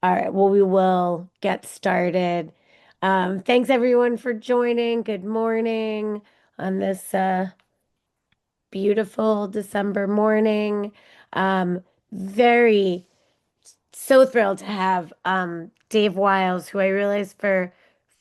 All right, well, we will get started. Thanks everyone for joining. Good morning on this beautiful December morning. Very so thrilled to have Dave Wyles, who I realize for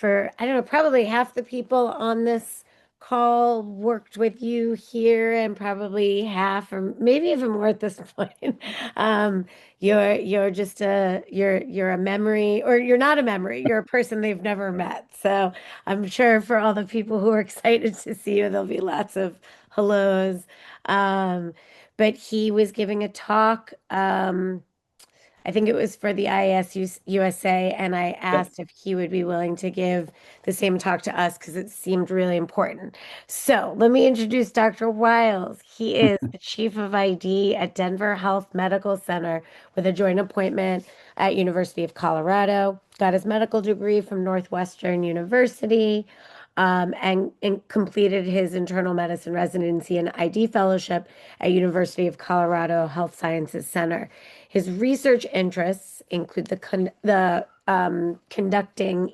I don't know, probably half the people on this call worked with you here, and probably half or maybe even more at this point. Um, you're just you're a memory, or you're not a memory. You're a person they've never met. So I'm sure for all the people who are excited to see you, there'll be lots of hellos. Um, but he was giving a talk. I think it was for the ISU USA, and I Yep. asked if he would be willing to give the same talk to us because it seemed really important. So let me introduce Dr. Wiles. He is the chief of ID at Denver Health Medical Center with a joint appointment at University of Colorado. Got his medical degree from Northwestern University, and completed his internal medicine residency and ID fellowship at University of Colorado Health Sciences Center. His research interests include conducting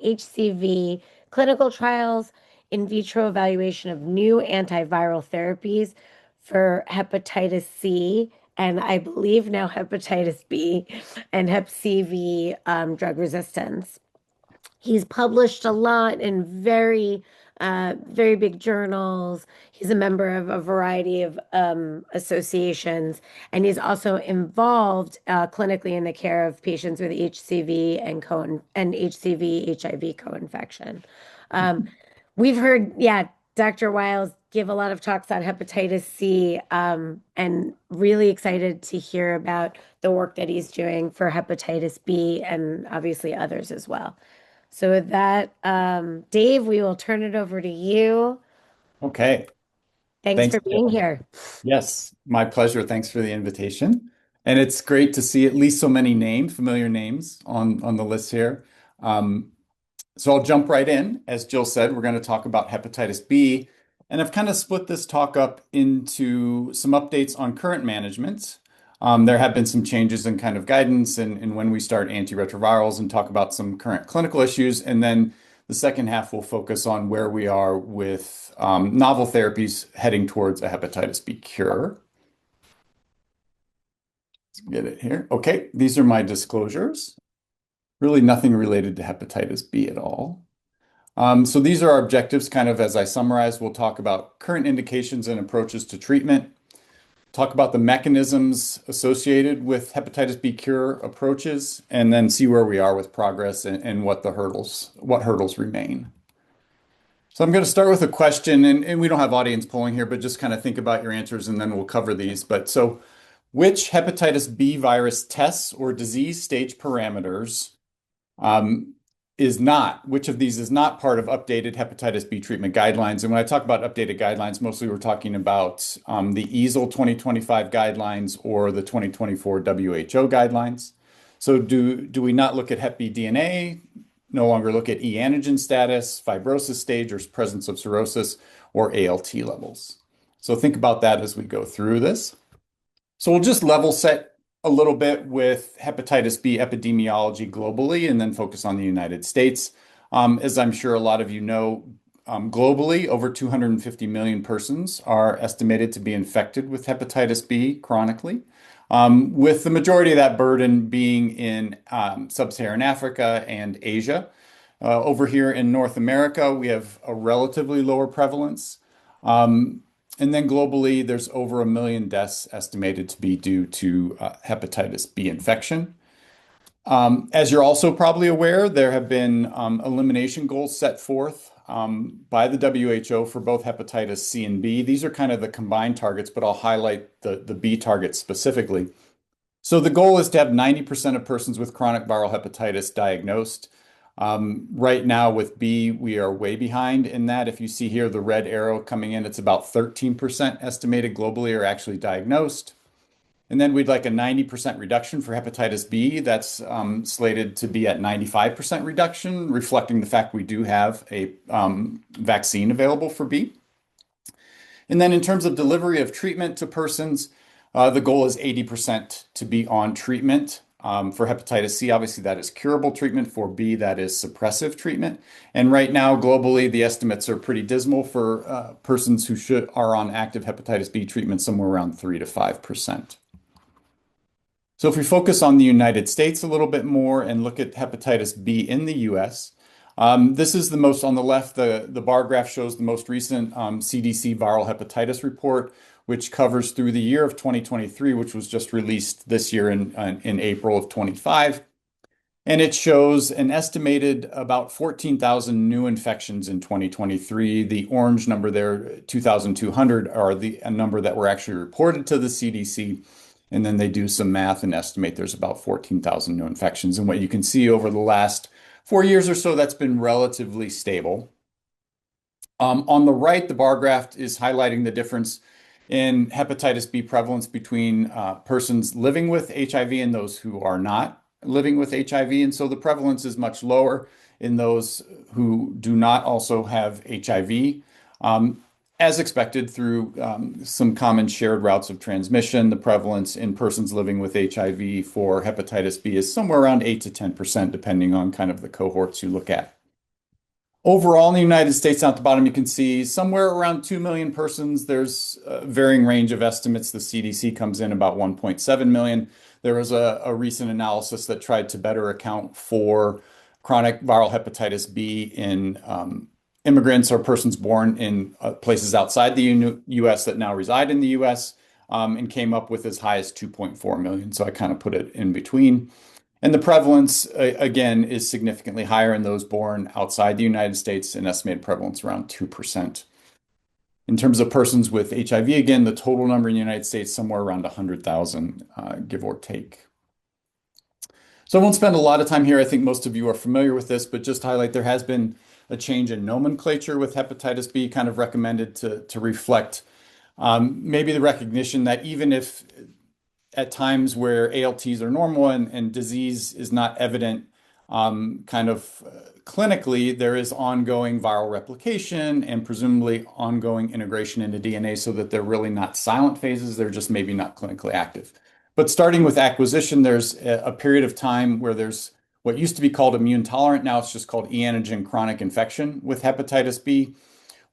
HCV clinical trials, in vitro evaluation of new antiviral therapies for hepatitis C, and I believe now hepatitis B and hep CV drug resistance. He's published a lot in very big journals. He's a member of a variety of associations, and he's also involved clinically in the care of patients with HCV and HCV HIV co-infection. Um, we've heard, yeah, Dr. Wiles give a lot of talks on hepatitis C, and really excited to hear about the work that he's doing for hepatitis B and obviously others as well. So with that, Dave, we will turn it over to you. Okay. Thanks Thanks, for being Jill. here. Yes, my pleasure. Thanks for the invitation. And it's great to see at least so many names, familiar names on the list here. Um, so I'll jump right in. As Jill said, we're going to talk about hepatitis B. And I've kind of split this talk up into some updates on current management. There have been some changes in kind of guidance and when we start antiretrovirals and talk about some current clinical issues. And then the second half will focus on where we are with novel therapies heading towards a hepatitis B cure. Let's get it here. Okay, these are my disclosures. Really nothing related to hepatitis B at all. So these are our objectives, kind of as I summarize. We'll talk about current indications and approaches to treatment, talk about the mechanisms associated with hepatitis B cure approaches, and then see where we are with progress and what hurdles remain. So I'm going to start with a question, and we don't have audience polling here, but just kind of think about your answers and then we'll cover these. But so which hepatitis B virus tests or disease stage parameters um, which of these is not part of updated hepatitis B treatment guidelines? And when I talk about updated guidelines, mostly we're talking about the EASL 2025 guidelines or the 2024 WHO guidelines. So do we not look at hep B DNA, no longer look at e antigen status, fibrosis stage or presence of cirrhosis, or ALT levels? So think about that as we go through this. So we'll just level set a little bit with hepatitis B epidemiology globally and then focus on the United States. As I'm sure a lot of you know, globally, over 250 million persons are estimated to be infected with hepatitis B chronically, with the majority of that burden being in sub-Saharan Africa and Asia. Over here in North America, we have a relatively lower prevalence. Um, and then globally, there's over 1 million deaths estimated to be due to hepatitis B infection. As you're also probably aware, there have been elimination goals set forth by the WHO for both hepatitis C and B. These are kind of the combined targets, but I'll highlight the B targets specifically. So the goal is to have 90% of persons with chronic viral hepatitis diagnosed. Right now with B, we are way behind in that. If you see here the red arrow coming in, it's about 13% estimated globally are actually diagnosed. And then we'd like a 90% reduction for hepatitis B. That's slated to be at 95% reduction, reflecting the fact we do have a vaccine available for B. And then in terms of delivery of treatment to persons, the goal is 80% to be on treatment. For hepatitis C, obviously that is curable treatment. For B, that is suppressive treatment. And right now, globally, the estimates are pretty dismal for persons who are on active hepatitis B treatment, somewhere around 3 to 5%. So if we focus on the United States a little bit more and look at hepatitis B in the US, this is the most on the left, the bar graph shows the most recent CDC viral hepatitis report, which covers through the year of 2023, which was just released this year in April of 25. And it shows an estimated about 14,000 new infections in 2023. The orange number there, 2,200, are a number that were actually reported to the CDC. And then they do some math and estimate there's about 14,000 new infections. And what you can see over the last 4 years or so, that's been relatively stable. On the right, the bar graph is highlighting the difference in hepatitis B prevalence between persons living with HIV and those who are not living with HIV. And so the prevalence is much lower in those who do not also have HIV. As expected, through some common shared routes of transmission, the prevalence in persons living with HIV for hepatitis B is somewhere around 8 to 10%, depending on kind of the cohorts you look at. Overall, in the United States, down at the bottom, you can see somewhere around 2 million persons. There's a varying range of estimates. The CDC comes in about 1.7 million. There was a recent analysis that tried to better account for chronic viral hepatitis B in immigrants or persons born in places outside the US that now reside in the US, and came up with as high as 2.4 million. So I kind of put it in between. And the prevalence, again, is significantly higher in those born outside the United States, an estimated prevalence around 2%. In terms of persons with HIV, again, the total number in the United States, somewhere around 100,000, give or take. So I won't spend a lot of time here. I think most of you are familiar with this, but just to highlight there has been a change in nomenclature with hepatitis B, kind of recommended to reflect maybe the recognition that even if at times where ALTs are normal and disease is not evident clinically, there is ongoing viral replication and presumably ongoing integration into DNA so that they're really not silent phases, they're just maybe not clinically active. But starting with acquisition, there's a period of time where there's what used to be called immune tolerant, now it's just called e-antigen chronic infection with hepatitis B.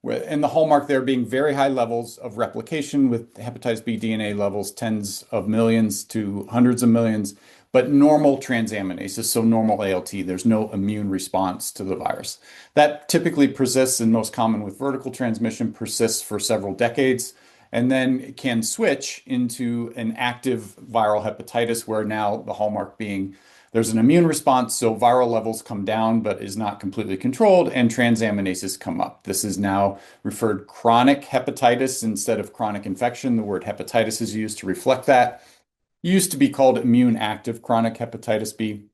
And the hallmark there being very high levels of replication with hepatitis B DNA levels, tens of millions to hundreds of millions, but normal transaminases, so normal ALT. There's no immune response to the virus. That typically persists, and most common with vertical transmission, persists for several decades, and then can switch into an active viral hepatitis, where now the hallmark being there's an immune response, so viral levels come down, but is not completely controlled, and transaminases come up. This is now referred chronic hepatitis instead of chronic infection. The word hepatitis is used to reflect that. It used to be called immune active chronic hepatitis B.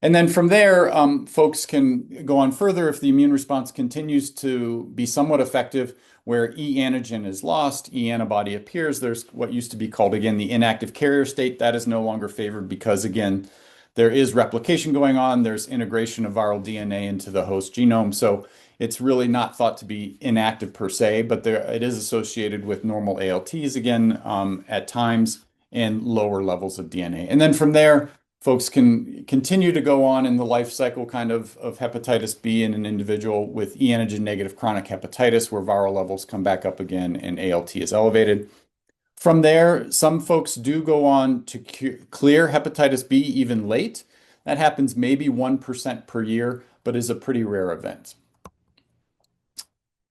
And then from there, folks can go on further if the immune response continues to be somewhat effective, where e antigen is lost, e antibody appears. There's what used to be called, again, the inactive carrier state. That is no longer favored because, again, there is replication going on. There's integration of viral DNA into the host genome. So it's really not thought to be inactive per se, but it is associated with normal ALTs again at times and lower levels of DNA. And then from there, folks can continue to go on in the life cycle kind of hepatitis B in an individual with e antigen negative chronic hepatitis, where viral levels come back up again and ALT is elevated. From there, some folks do go on to clear hepatitis B even late. That happens maybe 1% per year, but is a pretty rare event.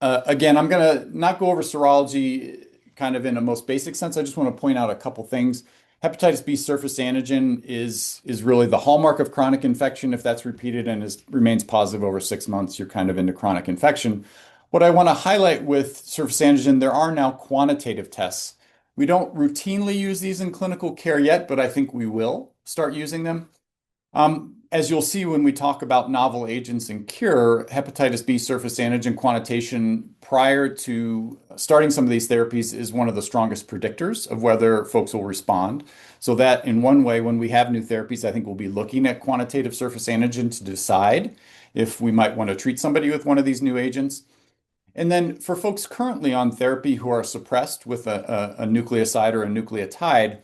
Again, I'm going to not go over serology kind of in a most basic sense. I just want to point out a couple things. Hepatitis B surface antigen is really the hallmark of chronic infection. If that's repeated and remains positive over 6 months, you're kind of into chronic infection. What I want to highlight with surface antigen, there are now quantitative tests. We don't routinely use these in clinical care yet, but I think we will start using them. As you'll see when we talk about novel agents and cure, hepatitis B surface antigen quantitation prior to starting some of these therapies is one of the strongest predictors of whether folks will respond. So that in one way, when we have new therapies, I think we'll be looking at quantitative surface antigen to decide if we might want to treat somebody with one of these new agents. And then for folks currently on therapy who are suppressed with a nucleoside or a nucleotide,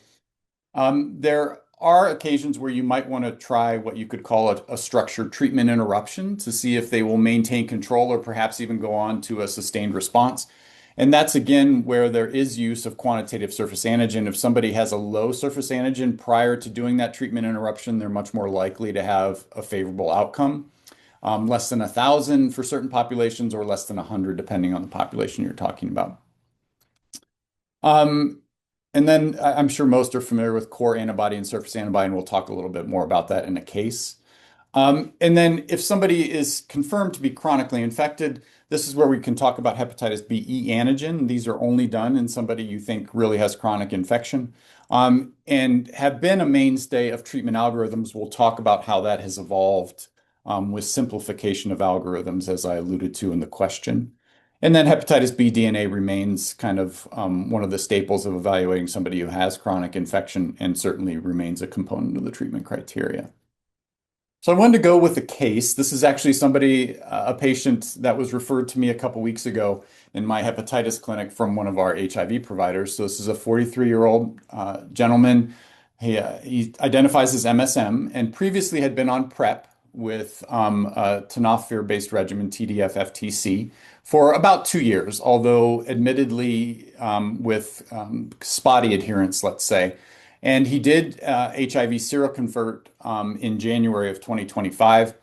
there are occasions where you might want to try what you could call a structured treatment interruption to see if they will maintain control or perhaps even go on to a sustained response. And that's again where there is use of quantitative surface antigen. If somebody has a low surface antigen prior to doing that treatment interruption, they're much more likely to have a favorable outcome. Less than 1,000 for certain populations or less than 100, depending on the population you're talking about. Um, and then I'm sure most are familiar with core antibody and surface antibody, and we'll talk a little bit more about that in a case. And then if somebody is confirmed to be chronically infected, this is where we can talk about hepatitis B E antigen. These are only done in somebody you think really has chronic infection, and have been a mainstay of treatment algorithms. We'll talk about how that has evolved with simplification of algorithms, as I alluded to in the question. And then hepatitis B DNA remains kind of one of the staples of evaluating somebody who has chronic infection and certainly remains a component of the treatment criteria. So I wanted to go with a case. This is actually somebody, a patient that was referred to me a couple weeks ago in my hepatitis clinic from one of our HIV providers. So this is a 43-year-old gentleman. He identifies as MSM and previously had been on PrEP with a tenofovir-based regimen, TDF-FTC, for about 2 years, although admittedly with spotty adherence, let's say. And he did HIV seroconvert in January of 2025.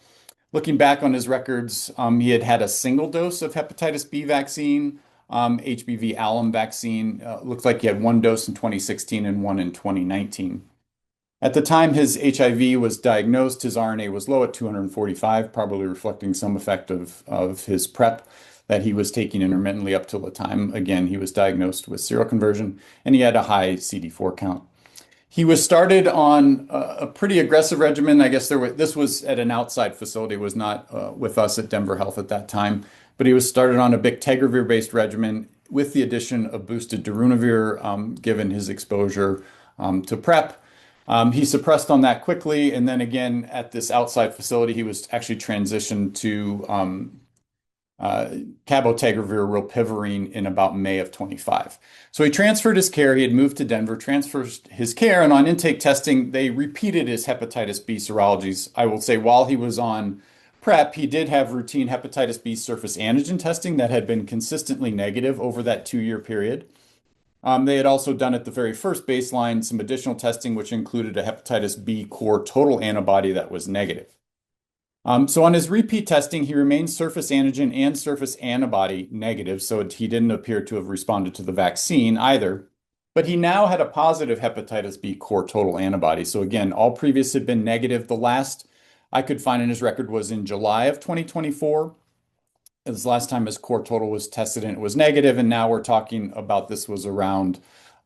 Looking back on his records, he had had a single dose of hepatitis B vaccine, HBV alum vaccine. Looked like he had one dose in 2016 and one in 2019. At the time his HIV was diagnosed, his RNA was low at 245, probably reflecting some effect of his PrEP that he was taking intermittently up till the time, again, he was diagnosed with seroconversion, and he had a high CD4 count. He was started on a pretty aggressive regimen. I guess this was at an outside facility, it was not with us at Denver Health at that time, but he was started on a bictegravir-based regimen with the addition of boosted darunavir, given his exposure to PrEP. He suppressed on that quickly, and then again at this outside facility, he was actually transitioned to cabotegravir rilpivirine in about May of 25. So he transferred his care. He had moved to Denver, transferred his care, and on intake testing, they repeated his hepatitis B serologies. I will say while he was on PrEP, he did have routine hepatitis B surface antigen testing that had been consistently negative over that 2 year period. They had also done at the very first baseline some additional testing, which included a hepatitis B core total antibody that was negative. So on his repeat testing, he remained surface antigen and surface antibody negative, so he didn't appear to have responded to the vaccine either. But he now had a positive hepatitis B core total antibody. So again, all previous had been negative. The last I could find in his record was in July of 2024. This last time his core total was tested and it was negative, and now we're talking about this was around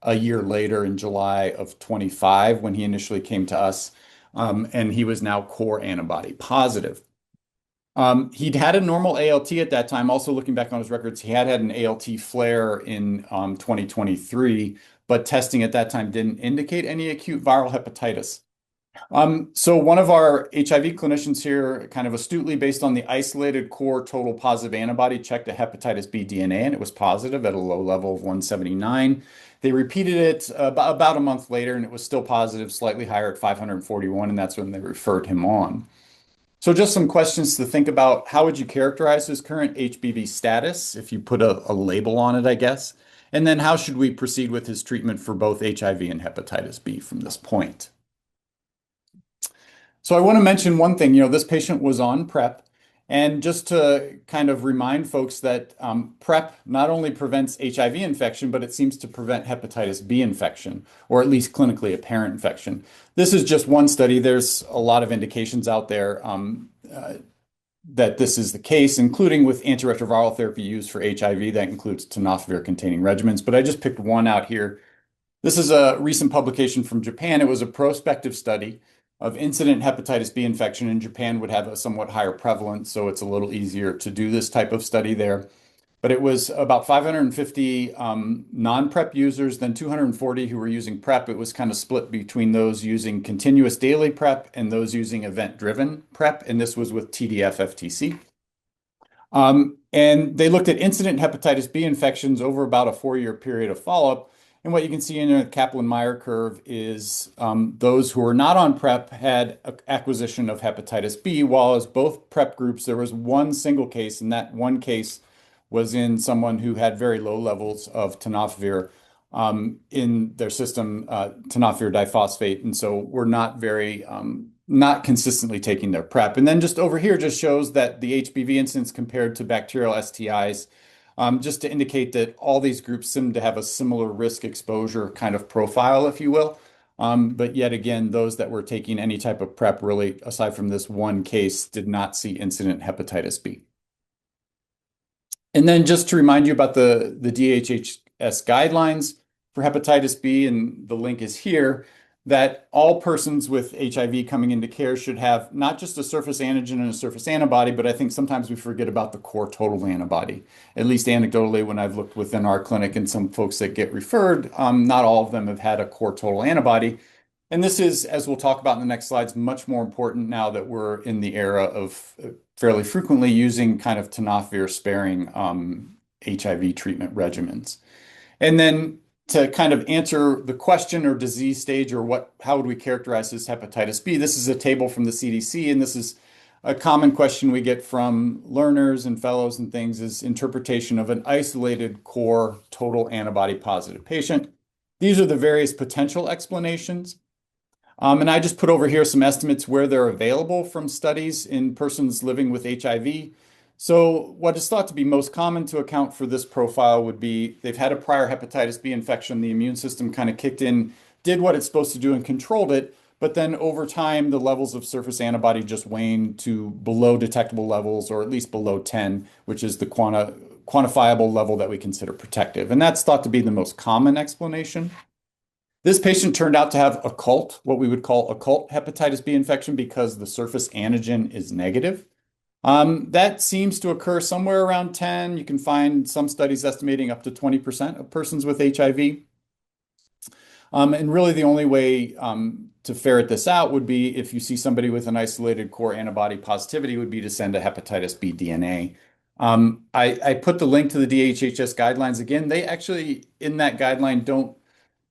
a year later in July of 25 when he initially came to us. And he was now core antibody positive. He'd had a normal ALT at that time. Also, looking back on his records, he had had an ALT flare in 2023, but testing at that time didn't indicate any acute viral hepatitis. So one of our HIV clinicians here, kind of astutely based on the isolated core total positive antibody, checked a hepatitis B DNA, and it was positive at a low level of 179. They repeated it about a month later, and it was still positive, slightly higher at 541, and that's when they referred him on. So just some questions to think about. How would you characterize his current HBV status, if you put a label on it, I guess? And then how should we proceed with his treatment for both HIV and hepatitis B from this point? So I want to mention one thing, this patient was on PrEP, and just to kind of remind folks that PrEP not only prevents HIV infection, but it seems to prevent hepatitis B infection, or at least clinically apparent infection. This is just one study. There's a lot of indications out there that this is the case, including with antiretroviral therapy used for HIV. That includes tenofovir-containing regimens, but I just picked one out here. This is a recent publication from Japan. It was a prospective study of incident hepatitis B infection in Japan. Would have a somewhat higher prevalence, so it's a little easier to do this type of study there. But it was about 550 non-PrEP users, then 240 who were using PrEP. It was kind of split between those using continuous daily PrEP and those using event-driven PrEP, and this was with TDF-FTC. And they looked at incident hepatitis B infections over about a 4 year period of follow-up. And what you can see in a Kaplan-Meier curve is those who were not on PrEP had acquisition of hepatitis B, while as both PrEP groups, there was one single case, and that one case was in someone who had very low levels of tenofovir in their system, tenofovir diphosphate, and so were not very not consistently taking their PrEP. And then just over here just shows that the HBV incidence compared to bacterial STIs, just to indicate that all these groups seem to have a similar risk exposure kind of profile, if you will. But yet again, those that were taking any type of PrEP really, aside from this one case, did not see incident hepatitis B. And then just to remind you about the DHHS guidelines for hepatitis B, and the link is here, that all persons with HIV coming into care should have not just a surface antigen and a surface antibody, but I think sometimes we forget about the core total antibody. At least anecdotally, when I've looked within our clinic and some folks that get referred, not all of them have had a core total antibody. And this is, as we'll talk about in the next slides, much more important now that we're in the era of fairly frequently using kind of tenofovir sparing HIV treatment regimens. And then to kind of answer the question or disease stage or how would we characterize this hepatitis B, this is a table from the CDC, and this is a common question we get from learners and fellows and things is interpretation of an isolated core total antibody positive patient. These are the various potential explanations. And I just put over here some estimates where they're available from studies in persons living with HIV. So what is thought to be most common to account for this profile would be they've had a prior hepatitis B infection, the immune system kind of kicked in, did what it's supposed to do and controlled it, but then over time the levels of surface antibody just waned to below detectable levels, or at least below 10, which is the quantifiable level that we consider protective. And that's thought to be the most common explanation. This patient turned out to have occult, what we would call occult hepatitis B infection, because the surface antigen is negative. That seems to occur somewhere around 10. You can find some studies estimating up to 20% of persons with HIV. And really the only way to ferret this out would be if you see somebody with an isolated core antibody positivity would be to send a hepatitis B DNA. I put the link to the DHHS guidelines again. They actually, in that guideline, don't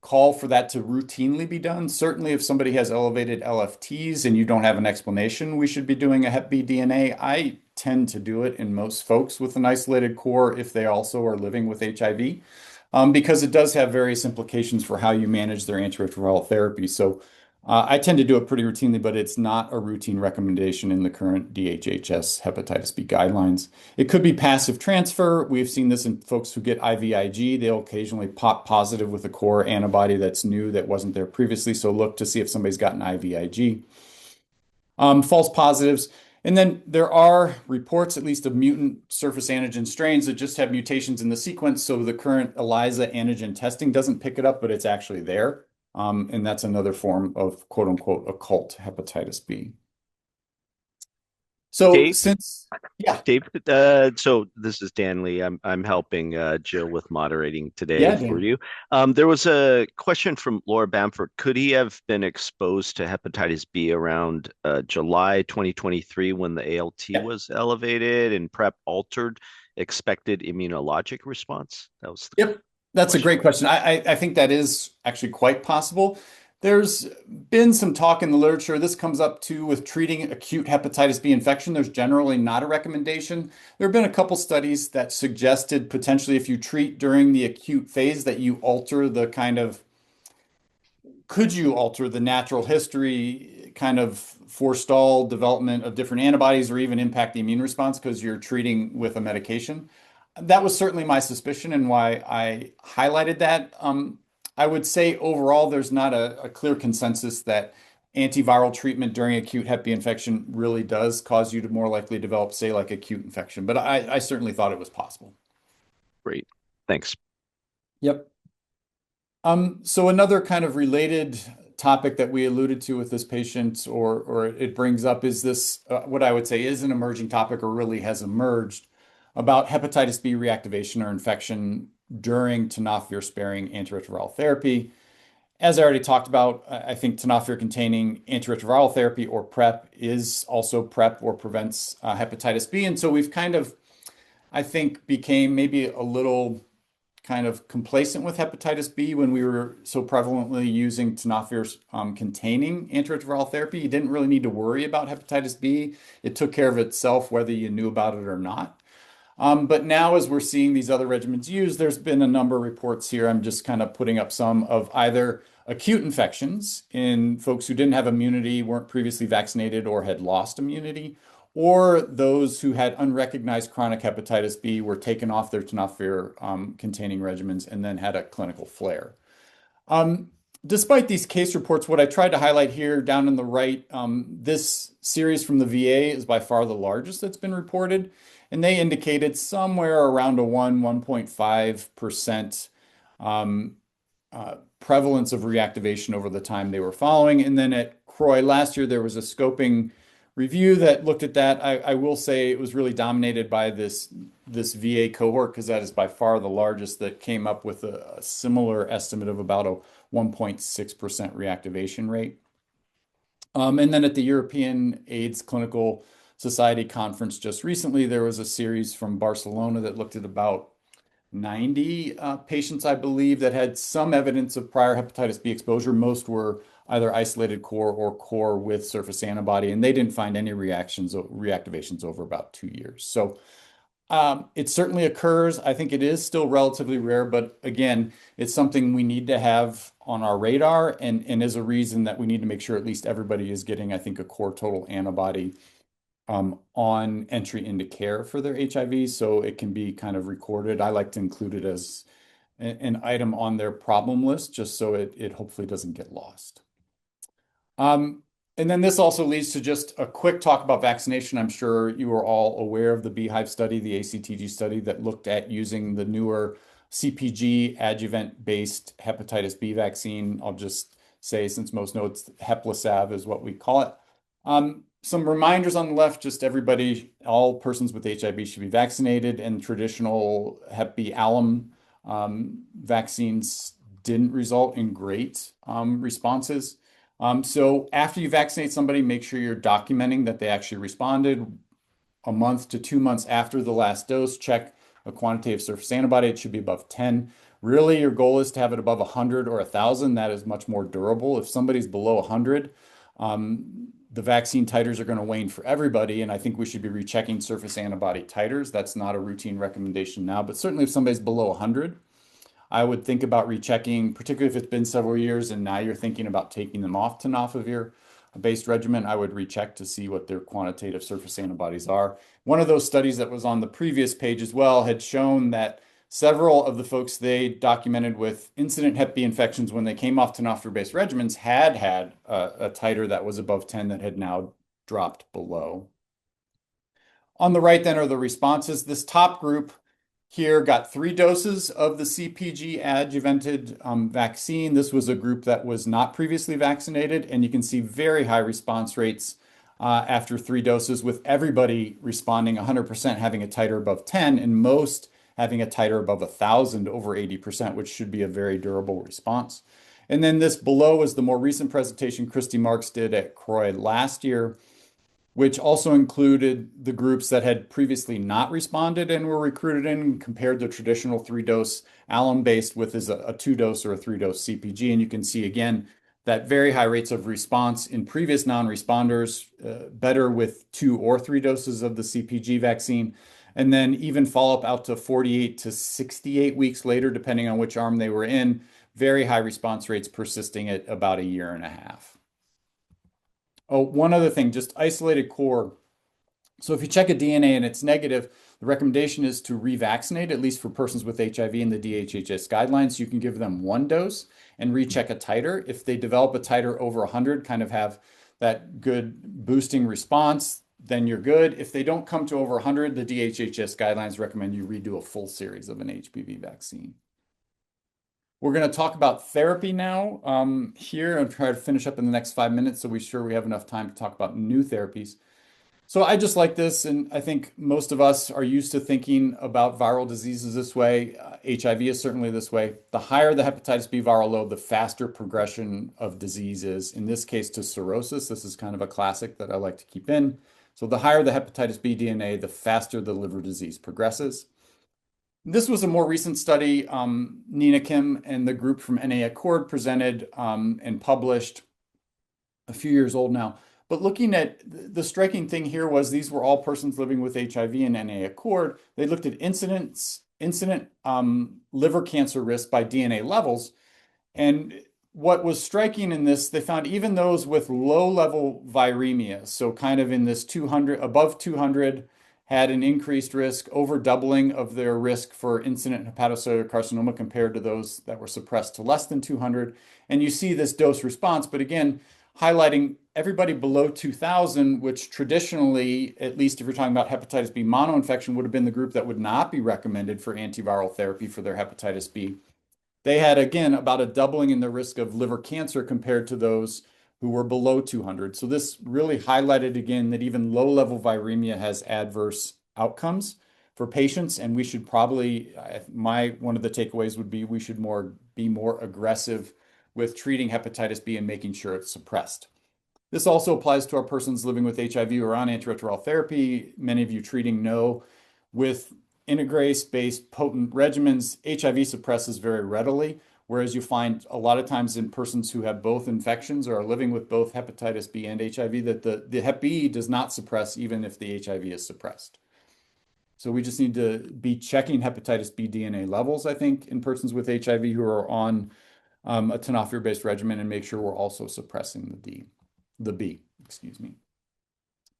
call for that to routinely be done. Certainly, if somebody has elevated LFTs and you don't have an explanation, we should be doing a Hep B DNA. I tend to do it in most folks with an isolated core if they also are living with HIV, because it does have various implications for how you manage their antiretroviral therapy. So I tend to do it pretty routinely, but it's not a routine recommendation in the current DHHS hepatitis B guidelines. It could be passive transfer. We've seen this in folks who get IVIG. They'll occasionally pop positive with a core antibody that's new that wasn't there previously. So look to see if somebody's gotten IVIG. False positives. And then there are reports, at least of mutant surface antigen strains that just have mutations in the sequence. So the current ELISA antigen testing doesn't pick it up, but it's actually there. And that's another form of quote unquote occult hepatitis B. So Dave, yeah, Dave, so this is Dan Lee. I'm helping Jill with moderating today yeah, for Dan. you. There was a question from Laura Bamford. Could he have been exposed to hepatitis B around July 2023 when the ALT Yeah. was elevated and PrEP altered expected immunologic response? That was the Yep, that's a question. great question. I think that is actually quite possible. There's been some talk in the literature. This comes up too with treating acute hepatitis B infection. There's generally not a recommendation. There have been a couple studies that suggested potentially if you treat during the acute phase that you alter the kind of could you alter the natural history, kind of forestall development of different antibodies or even impact the immune response because you're treating with a medication? That was certainly my suspicion and why I highlighted that. I would say overall, there's not a clear consensus that antiviral treatment during acute Hep B infection really does cause you to more likely develop, say, like acute infection. But I certainly thought it was possible. Great. Thanks. Yep. So another kind of related topic that we alluded to with this patient, or it brings up, is this what I would say is an emerging topic, or really has emerged, about hepatitis B reactivation or infection during tenofovir-sparing antiretroviral therapy. As I already talked about, I think tenofovir-containing antiretroviral therapy or PrEP is also PrEP or prevents hepatitis B, and so we've kind of, I think, became maybe a little kind of complacent with hepatitis B when we were so prevalently using tenofovir containing antiretroviral therapy. You didn't really need to worry about hepatitis B. It took care of itself whether you knew about it or not. But now, as we're seeing these other regimens used, there's been a number of reports here. I'm just kind of putting up some of either acute infections in folks who didn't have immunity, weren't previously vaccinated, or had lost immunity, or those who had unrecognized chronic hepatitis B were taken off their tenofovir containing regimens and then had a clinical flare. Um, Despite these case reports, what I tried to highlight here down in the right, this series from the VA is by far the largest that's been reported, and they indicated somewhere around a 1.5% prevalence of reactivation over the time they were following. And then at CROI last year, there was a scoping review that looked at that. I will say it was really dominated by this VA cohort because that is by far the largest that came up with a similar estimate of about a 1.6% reactivation rate. And then at the European AIDS Clinical Society conference just recently, there was a series from Barcelona that looked at about 90 patients, I believe, that had some evidence of prior hepatitis B exposure. Most were either isolated core or core with surface antibody, and they didn't find any reactivations over about 2 years. So it certainly occurs. I think it is still relatively rare, but again, it's something we need to have on our radar and is a reason that we need to make sure at least everybody is getting, I think, a core total antibody on entry into care for their HIV so it can be kind of recorded. I like to include it as an item on their problem list just so it hopefully doesn't get lost. And then this also leads to just a quick talk about vaccination. I'm sure you are all aware of the Beehive study, the ACTG study that looked at using the newer CpG adjuvant-based hepatitis B vaccine. I'll just say, since most know it's Heplisav is what we call it. Some reminders on the left, just everybody, all persons with HIV should be vaccinated, and traditional Hep B alum vaccines didn't result in great responses. So after you vaccinate somebody, make sure you're documenting that they actually responded. A month to 2 months after the last dose, check a quantitative surface antibody. It should be above 10. Really, your goal is to have it above 100 or 1,000. That is much more durable. If somebody's below 100, the vaccine titers are going to wane for everybody, and I think we should be rechecking surface antibody titers. That's not a routine recommendation now, but certainly if somebody's below 100, I would think about rechecking, particularly if it's been several years and now you're thinking about taking them off tenofovir-based regimen. I would recheck to see what their quantitative surface antibodies are. One of those studies that was on the previous page as well had shown that several of the folks they documented with incident Hep B infections when they came off tenofovir-based regimens had a titer that was above 10 that had now dropped below. On the right then are the responses. This top group here got 3 doses of the CpG adjuvanted vaccine. This was a group that was not previously vaccinated, and you can see very high response rates after 3 doses, with everybody responding 100% having a titer above 10, and most having a titer above 1,000, over 80%, which should be a very durable response. And then this below is the more recent presentation Christy Marks did at CROI last year, which also included the groups that had previously not responded and were recruited in and compared the traditional 3-dose alum-based with a 2-dose or a 3-dose CpG. And you can see again that very high rates of response in previous non-responders, better with 2 or 3 doses of the CpG vaccine. And then even follow-up out to 48 to 68 weeks later, depending on which arm they were in, very high response rates persisting at about a year and a half. Oh, one other thing, just isolated core. So if you check a DNA and it's negative, the recommendation is to revaccinate, at least for persons with HIV in the DHHS guidelines. You can give them 1 dose and recheck a titer. If they develop a titer over 100, kind of have that good boosting response, then you're good. If they don't come to over 100, the DHHS guidelines recommend you redo a full series of an HBV vaccine. We're going to talk about therapy now here and try to finish up in the next 5 minutes so we're sure we have enough time to talk about new therapies. So I just like this, and I think most of us are used to thinking about viral diseases this way. HIV is certainly this way. The higher the hepatitis B viral load, the faster progression of disease is. In this case, to cirrhosis. This is kind of a classic that I like to keep in. So the higher the hepatitis B DNA, the faster the liver disease progresses. This was a more recent study. Nina Kim and the group from NA Accord presented and published a few years old now. But looking at the striking thing here was these were all persons living with HIV and NA Accord. They looked at incident liver cancer risk by DNA levels. And what was striking in this, they found even those with low-level viremia, so kind of in this 200, above 200, had an increased risk, over doubling of their risk for incident hepatocellular carcinoma compared to those that were suppressed to less than 200. And you see this dose response, but again, highlighting everybody below 2,000, which traditionally, at least if you're talking about hepatitis B monoinfection, would have been the group that would not be recommended for antiviral therapy for their hepatitis B. They had, again, about a doubling in the risk of liver cancer compared to those who were below 200. So this really highlighted again that even low-level viremia has adverse outcomes for patients, and we should probably, one of the takeaways would be we should be more aggressive with treating hepatitis B and making sure it's suppressed. This also applies to our persons living with HIV or on antiretroviral therapy. Many of you treating know with integrase-based potent regimens, HIV suppresses very readily, whereas you find a lot of times in persons who have both infections or are living with both hepatitis B and HIV that the Hep B does not suppress even if the HIV is suppressed. So we just need to be checking hepatitis B DNA levels, I think, in persons with HIV who are on a tenofovir-based regimen and make sure we're also suppressing the B, excuse me.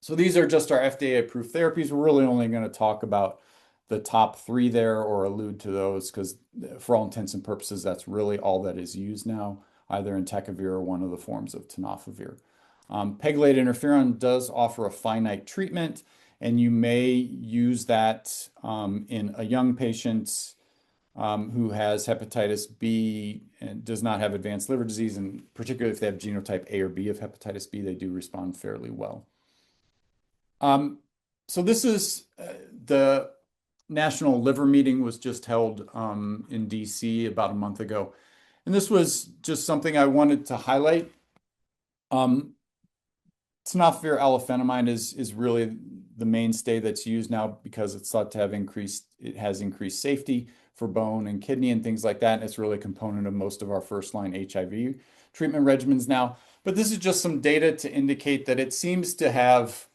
So these are just our FDA-approved therapies. We're really only going to talk about the top three there or allude to those because for all intents and purposes, that's really all that is used now, either entecavir or one of the forms of tenofovir. Pegylated interferon does offer a finite treatment, and you may use that in a young patient who has hepatitis B and does not have advanced liver disease, and particularly if they have genotype A or B of hepatitis B, they do respond fairly well. So this is the National Liver Meeting was just held in DC about a month ago. And this was just something I wanted to highlight. Tenofovir alafenamide is really the mainstay that's used now because it's thought to have it has increased safety for bone and kidney and things like that. And it's really a component of most of our first-line HIV treatment regimens now. But this is just some data to indicate that it seems to have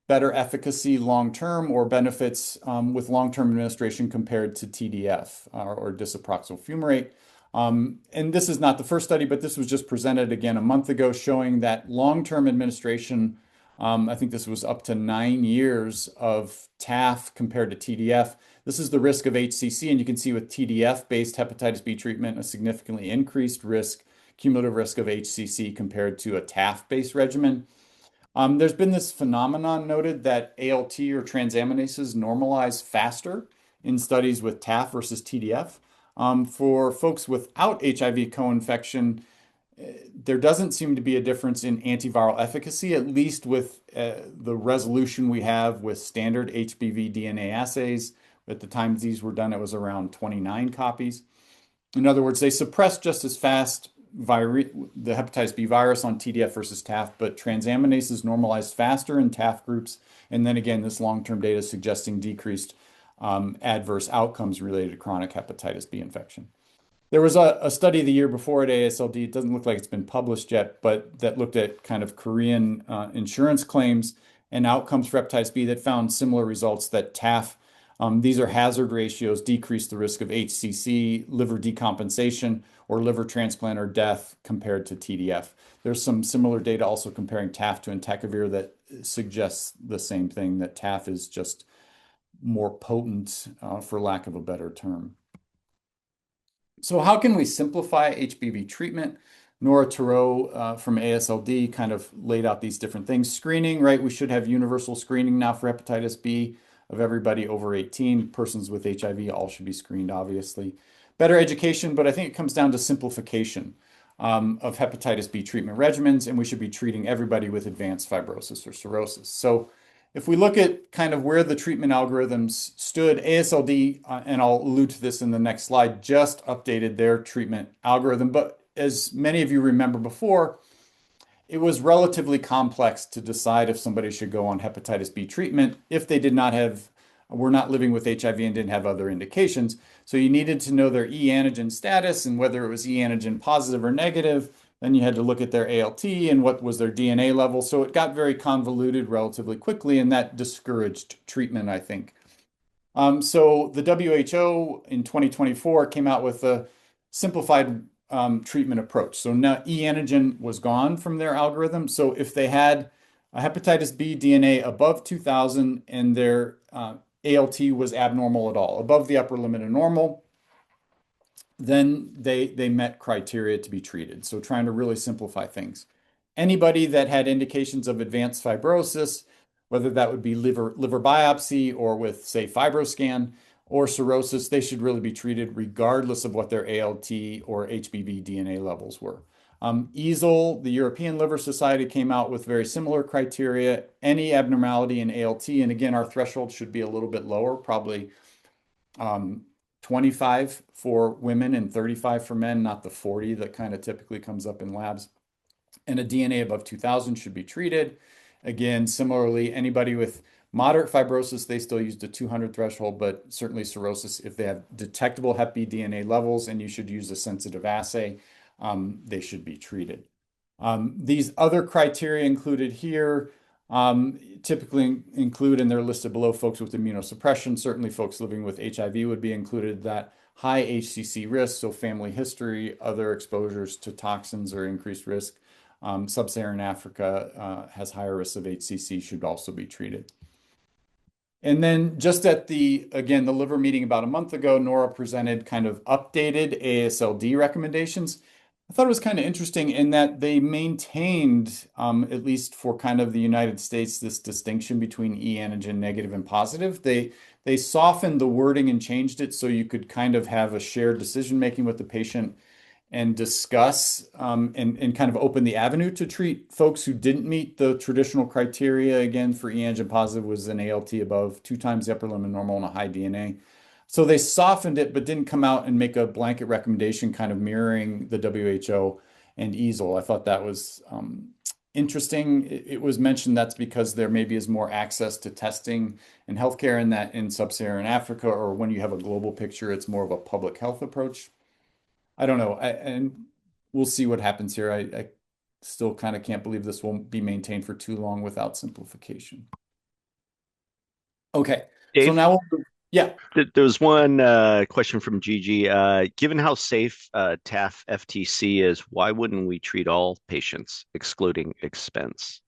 better efficacy long-term or benefits with long-term administration compared to TDF or disoproxil fumarate. And this is not the first study, but this was just presented again a month ago showing that long-term administration, I think this was up to 9 years of TAF compared to TDF. This is the risk of HCC, and you can see with TDF-based hepatitis B treatment, a significantly increased cumulative risk of HCC compared to a TAF-based regimen. There's been this phenomenon noted that ALT or transaminases normalize faster in studies with TAF versus TDF. For folks without HIV co-infection, there doesn't seem to be a difference in antiviral efficacy, at least with the resolution we have with standard HBV DNA assays. At the time these were done, it was around 29 copies. In other words, they suppress just as fast the hepatitis B virus on TDF versus TAF, but transaminases normalized faster in TAF groups. And then again, this long-term data suggesting decreased adverse outcomes related to chronic hepatitis B infection. There was a study the year before at AASLD, it doesn't look like it's been published yet, but that looked at kind of Korean insurance claims and outcomes for hepatitis B that found similar results that TAF, these are hazard ratios, decrease the risk of HCC, liver decompensation, or liver transplant or death compared to TDF. There's some similar data also comparing TAF to entecavir that suggests the same thing, that TAF is just more potent, for lack of a better term. So how can we simplify HBV treatment? Nora Turow from AASLD kind of laid out these different things. Screening, right? We should have universal screening now for hepatitis B of everybody over 18. Persons with HIV all should be screened, obviously. Better education, but I think it comes down to simplification of hepatitis B treatment regimens, and we should be treating everybody with advanced fibrosis or cirrhosis. So if we look at kind of where the treatment algorithms stood, AASLD, and I'll allude to this in the next slide, just updated their treatment algorithm. But as many of you remember before, it was relatively complex to decide if somebody should go on hepatitis B treatment if they did not have were not living with HIV and didn't have other indications. So you needed to know their e antigen status and whether it was e antigen positive or negative. Then you had to look at their ALT and what was their DNA level. So it got very convoluted relatively quickly, and that discouraged treatment, I think. So the WHO in 2024 came out with a simplified treatment approach. So now e antigen was gone from their algorithm. So if they had a hepatitis B DNA above 2000 and their ALT was abnormal at all, above the upper limit of normal, then they met criteria to be treated. So trying to really simplify things. Anybody that had indications of advanced fibrosis, whether that would be liver biopsy or with, say, FibroScan or cirrhosis, they should really be treated regardless of what their ALT or HBV DNA levels were. EASL, the European Liver Society, came out with very similar criteria. Any abnormality in ALT, and again, our threshold should be a little bit lower, probably 25 for women and 35 for men, not the 40 that kind of typically comes up in labs. And a DNA above 2000 should be treated. Again, similarly, anybody with moderate fibrosis, they still use the 200 threshold, but certainly cirrhosis, if they have detectable Hep B DNA levels and you should use a sensitive assay, they should be treated. These other criteria included here typically include, and they're listed below, folks with immunosuppression. Certainly folks living with HIV would be included. That high HCC risk, so family history, other exposures to toxins or increased risk. Sub-Saharan Africa has higher risks of HCC, should also be treated. And then just at the liver meeting about a month ago, Nora presented kind of updated AASLD recommendations. I thought it was kind of interesting in that they maintained, at least for kind of the United States, this distinction between e antigen negative and positive. They softened the wording and changed it so you could kind of have a shared decision making with the patient and discuss and kind of open the avenue to treat folks who didn't meet the traditional criteria. Again, for e antigen positive was an ALT above 2 times the upper limit normal and a high DNA. So they softened it, but didn't come out and make a blanket recommendation kind of mirroring the WHO and EASL. I thought that was interesting. It was mentioned that's because there maybe is more access to testing and healthcare in that in sub-Saharan Africa, or when you have a global picture, it's more of a public health approach. I don't know. And we'll see what happens here. I still kind of can't believe this won't be maintained for too long without simplification. Okay. So Dave, now, yeah. there was one question from Gigi. Given how safe TAF FTC is, why wouldn't we treat all patients, excluding expense?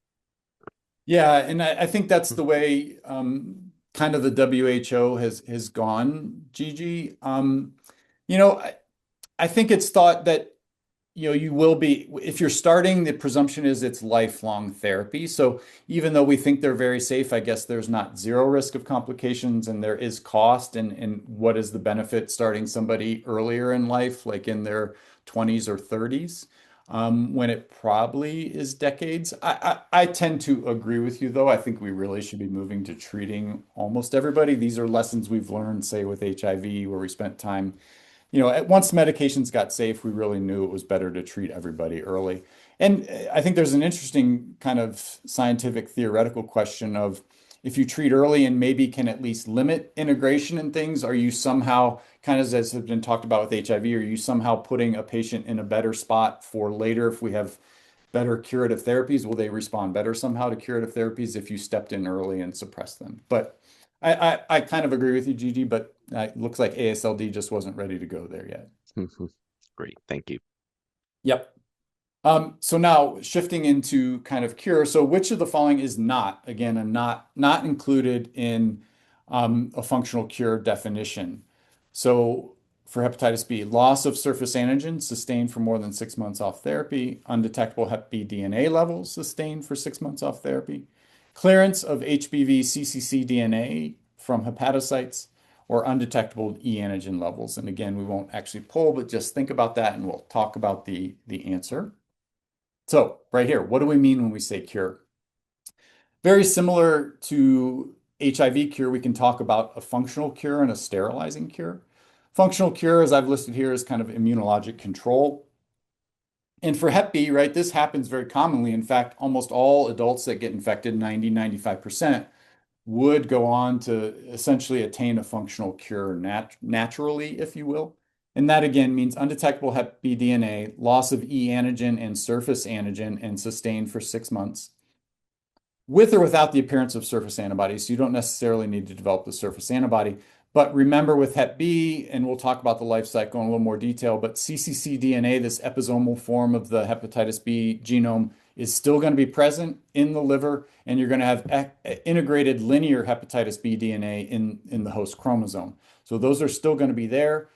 Yeah, and I think that's the way kind of the WHO has gone, Gigi. You know, I think it's thought that you will be, if you're starting, the presumption is it's lifelong therapy. So even though we think they're very safe, I guess there's not zero risk of complications and there is cost. And what is the benefit starting somebody earlier in life, like in their 20s or 30s, when it probably is decades? I tend to agree with you, though. I think we really should be moving to treating almost everybody. These are lessons we've learned, say, with HIV, where we spent time once medications got safe, we really knew it was better to treat everybody early. And I think there's an interesting kind of scientific theoretical question of if you treat early and maybe can at least limit integration and things, are you somehow, kind of as has been talked about with HIV, are you somehow putting a patient in a better spot for later if we have better curative therapies? Will they respond better somehow to curative therapies if you stepped in early and suppressed them? But I kind of agree with you, Gigi, but it looks like AASLD just wasn't ready to go there yet. Great, thank you. Yep. So now shifting into kind of cure. So which of the following is not, again, not included in a functional cure definition? So for hepatitis B, loss of surface antigen sustained for more than 6 months off therapy, undetectable Hep B DNA levels sustained for 6 months off therapy, clearance of HBV CCC DNA from hepatocytes, or undetectable e antigen levels. And again, we won't actually pull, but just think about that and we'll talk about the answer. So right here, what do we mean when we say cure? Very similar to HIV cure, we can talk about a functional cure and a sterilizing cure. Functional cure, as I've listed here, is kind of immunologic control. And for Hep B, right, this happens very commonly. In fact, almost all adults that get infected, 90, 95%, would go on to essentially attain a functional cure naturally, if you will. And that again means undetectable Hep B DNA, loss of E antigen and surface antigen, and sustained for 6 months, with or without the appearance of surface antibodies. So you don't necessarily need to develop the surface antibody. But remember with Hep B, and we'll talk about the life cycle in a little more detail, but cccDNA, this episomal form of the hepatitis B genome, is still going to be present in the liver, and you're going to have integrated linear hepatitis B DNA in the host chromosome. So those are still going to be there.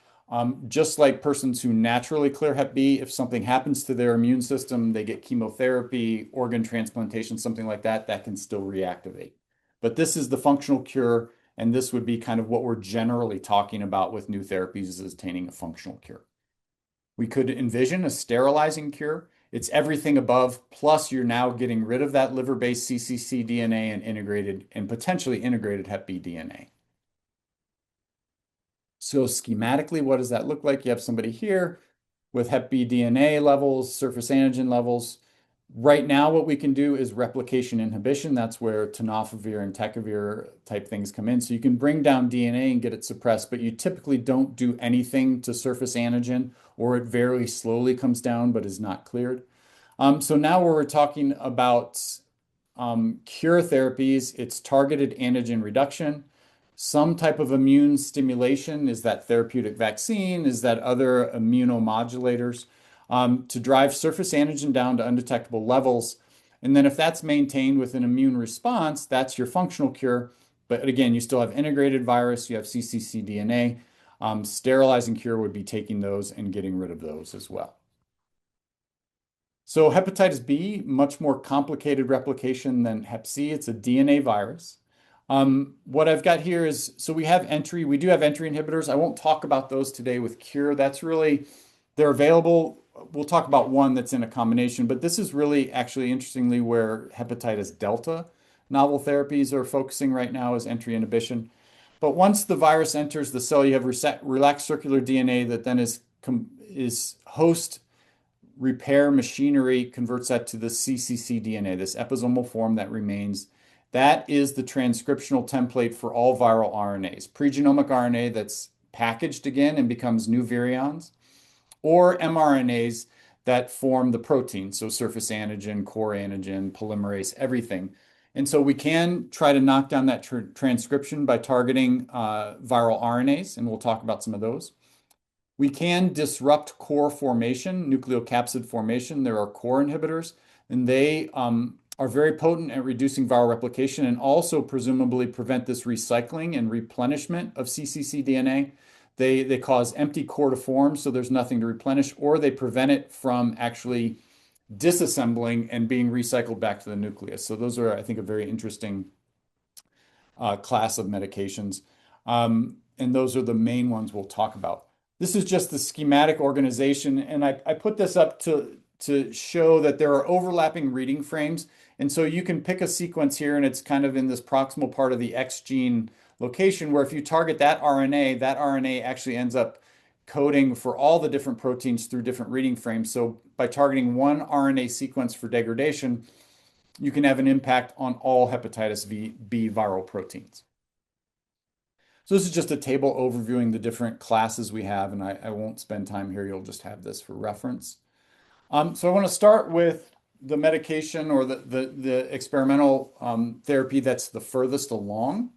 Just like persons who naturally clear Hep B, if something happens to their immune system, they get chemotherapy, organ transplantation, something like that, that can still reactivate. But this is the functional cure, and this would be kind of what we're generally talking about with new therapies is attaining a functional cure. We could envision a sterilizing cure. It's everything above, plus you're now getting rid of that liver-based cccDNA and integrated and potentially integrated Hep B DNA. So schematically, what does that look like? You have somebody here with Hep B DNA levels, surface antigen levels. Right now, what we can do is replication inhibition. That's where tenofovir and entecavir type things come in. So you can bring down DNA and get it suppressed, but you typically don't do anything to surface antigen, or it very slowly comes down but is not cleared. So now we're talking about cure therapies. It's targeted antigen reduction, some type of immune stimulation. Is that therapeutic vaccine? Is that other immunomodulators to drive surface antigen down to undetectable levels? And then if that's maintained with an immune response, that's your functional cure. But again, you still have integrated virus, you have cccDNA. Sterilizing cure would be taking those and getting rid of those as well. So hepatitis B, much more complicated replication than Hep C. It's a DNA virus. What I've got here is, so we do have entry inhibitors. I won't talk about those today with cure. They're available. We'll talk about one that's in a combination, but this is really actually interestingly where hepatitis delta novel therapies are focusing right now is entry inhibition. But once the virus enters the cell, you have relaxed circular DNA that then is host repair machinery converts that to the cccDNA, this episomal form that remains. That is the transcriptional template for all viral RNAs. Pregenomic RNA that's packaged again and becomes new virions, or mRNAs that form the protein, so surface antigen, core antigen, polymerase, everything. And so we can try to knock down that transcription by targeting viral RNAs, and we'll talk about some of those. We can disrupt core formation, nucleocapsid formation. There are core inhibitors, and they are very potent at reducing viral replication and also presumably prevent this recycling and replenishment of cccDNA. They cause empty core to form, so there's nothing to replenish, or they prevent it from actually disassembling and being recycled back to the nucleus. So those are, I think, a very interesting class of medications. And those are the main ones we'll talk about. This is just the schematic organization, and I put this up to show that there are overlapping reading frames. And so you can pick a sequence here, and it's kind of in this proximal part of the X gene location, where if you target that RNA actually ends up coding for all the different proteins through different reading frames. So by targeting one RNA sequence for degradation, you can have an impact on all hepatitis B viral proteins. So this is just a table overviewing the different classes we have, and I won't spend time here. You'll just have this for reference. So I want to start with the medication or the experimental therapy that's the furthest along.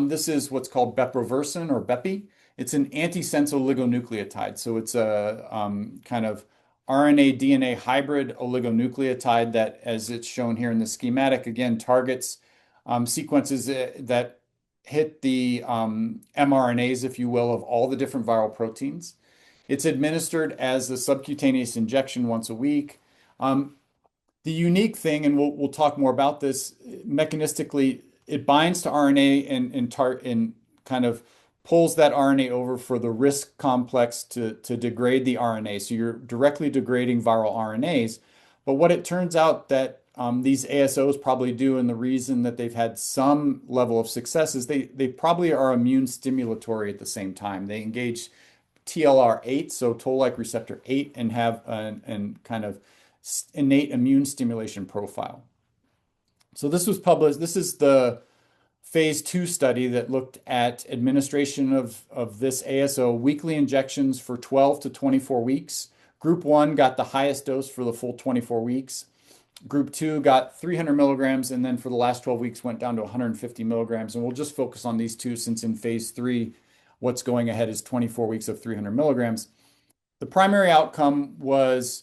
This is what's called bepirovirsen or Bepi. It's an antisense oligonucleotide. So it's a kind of RNA DNA hybrid oligonucleotide that, as it's shown here in the schematic, again targets sequences that hit the mRNAs, if you will, of all the different viral proteins. It's administered as a subcutaneous injection once a week. The unique thing, and we'll talk more about this, mechanistically, it binds to RNA and kind of pulls that RNA over for the RISC complex to degrade the RNA. So you're directly degrading viral RNAs. But what it turns out that these ASOs probably do, and the reason that they've had some level of success is they probably are immune stimulatory at the same time. They engage TLR8, so toll-like receptor 8, and have an kind of innate immune stimulation profile. So this was published. This is the phase 2 study that looked at administration of this ASO, weekly injections for 12 to 24 weeks. Group 1 got the highest dose for the full 24 weeks. Group 2 got 300 milligrams, and then for the last 12 weeks went down to 150 milligrams. And we'll just focus on these two since in phase 3, what's going ahead is 24 weeks of 300 milligrams. The primary outcome was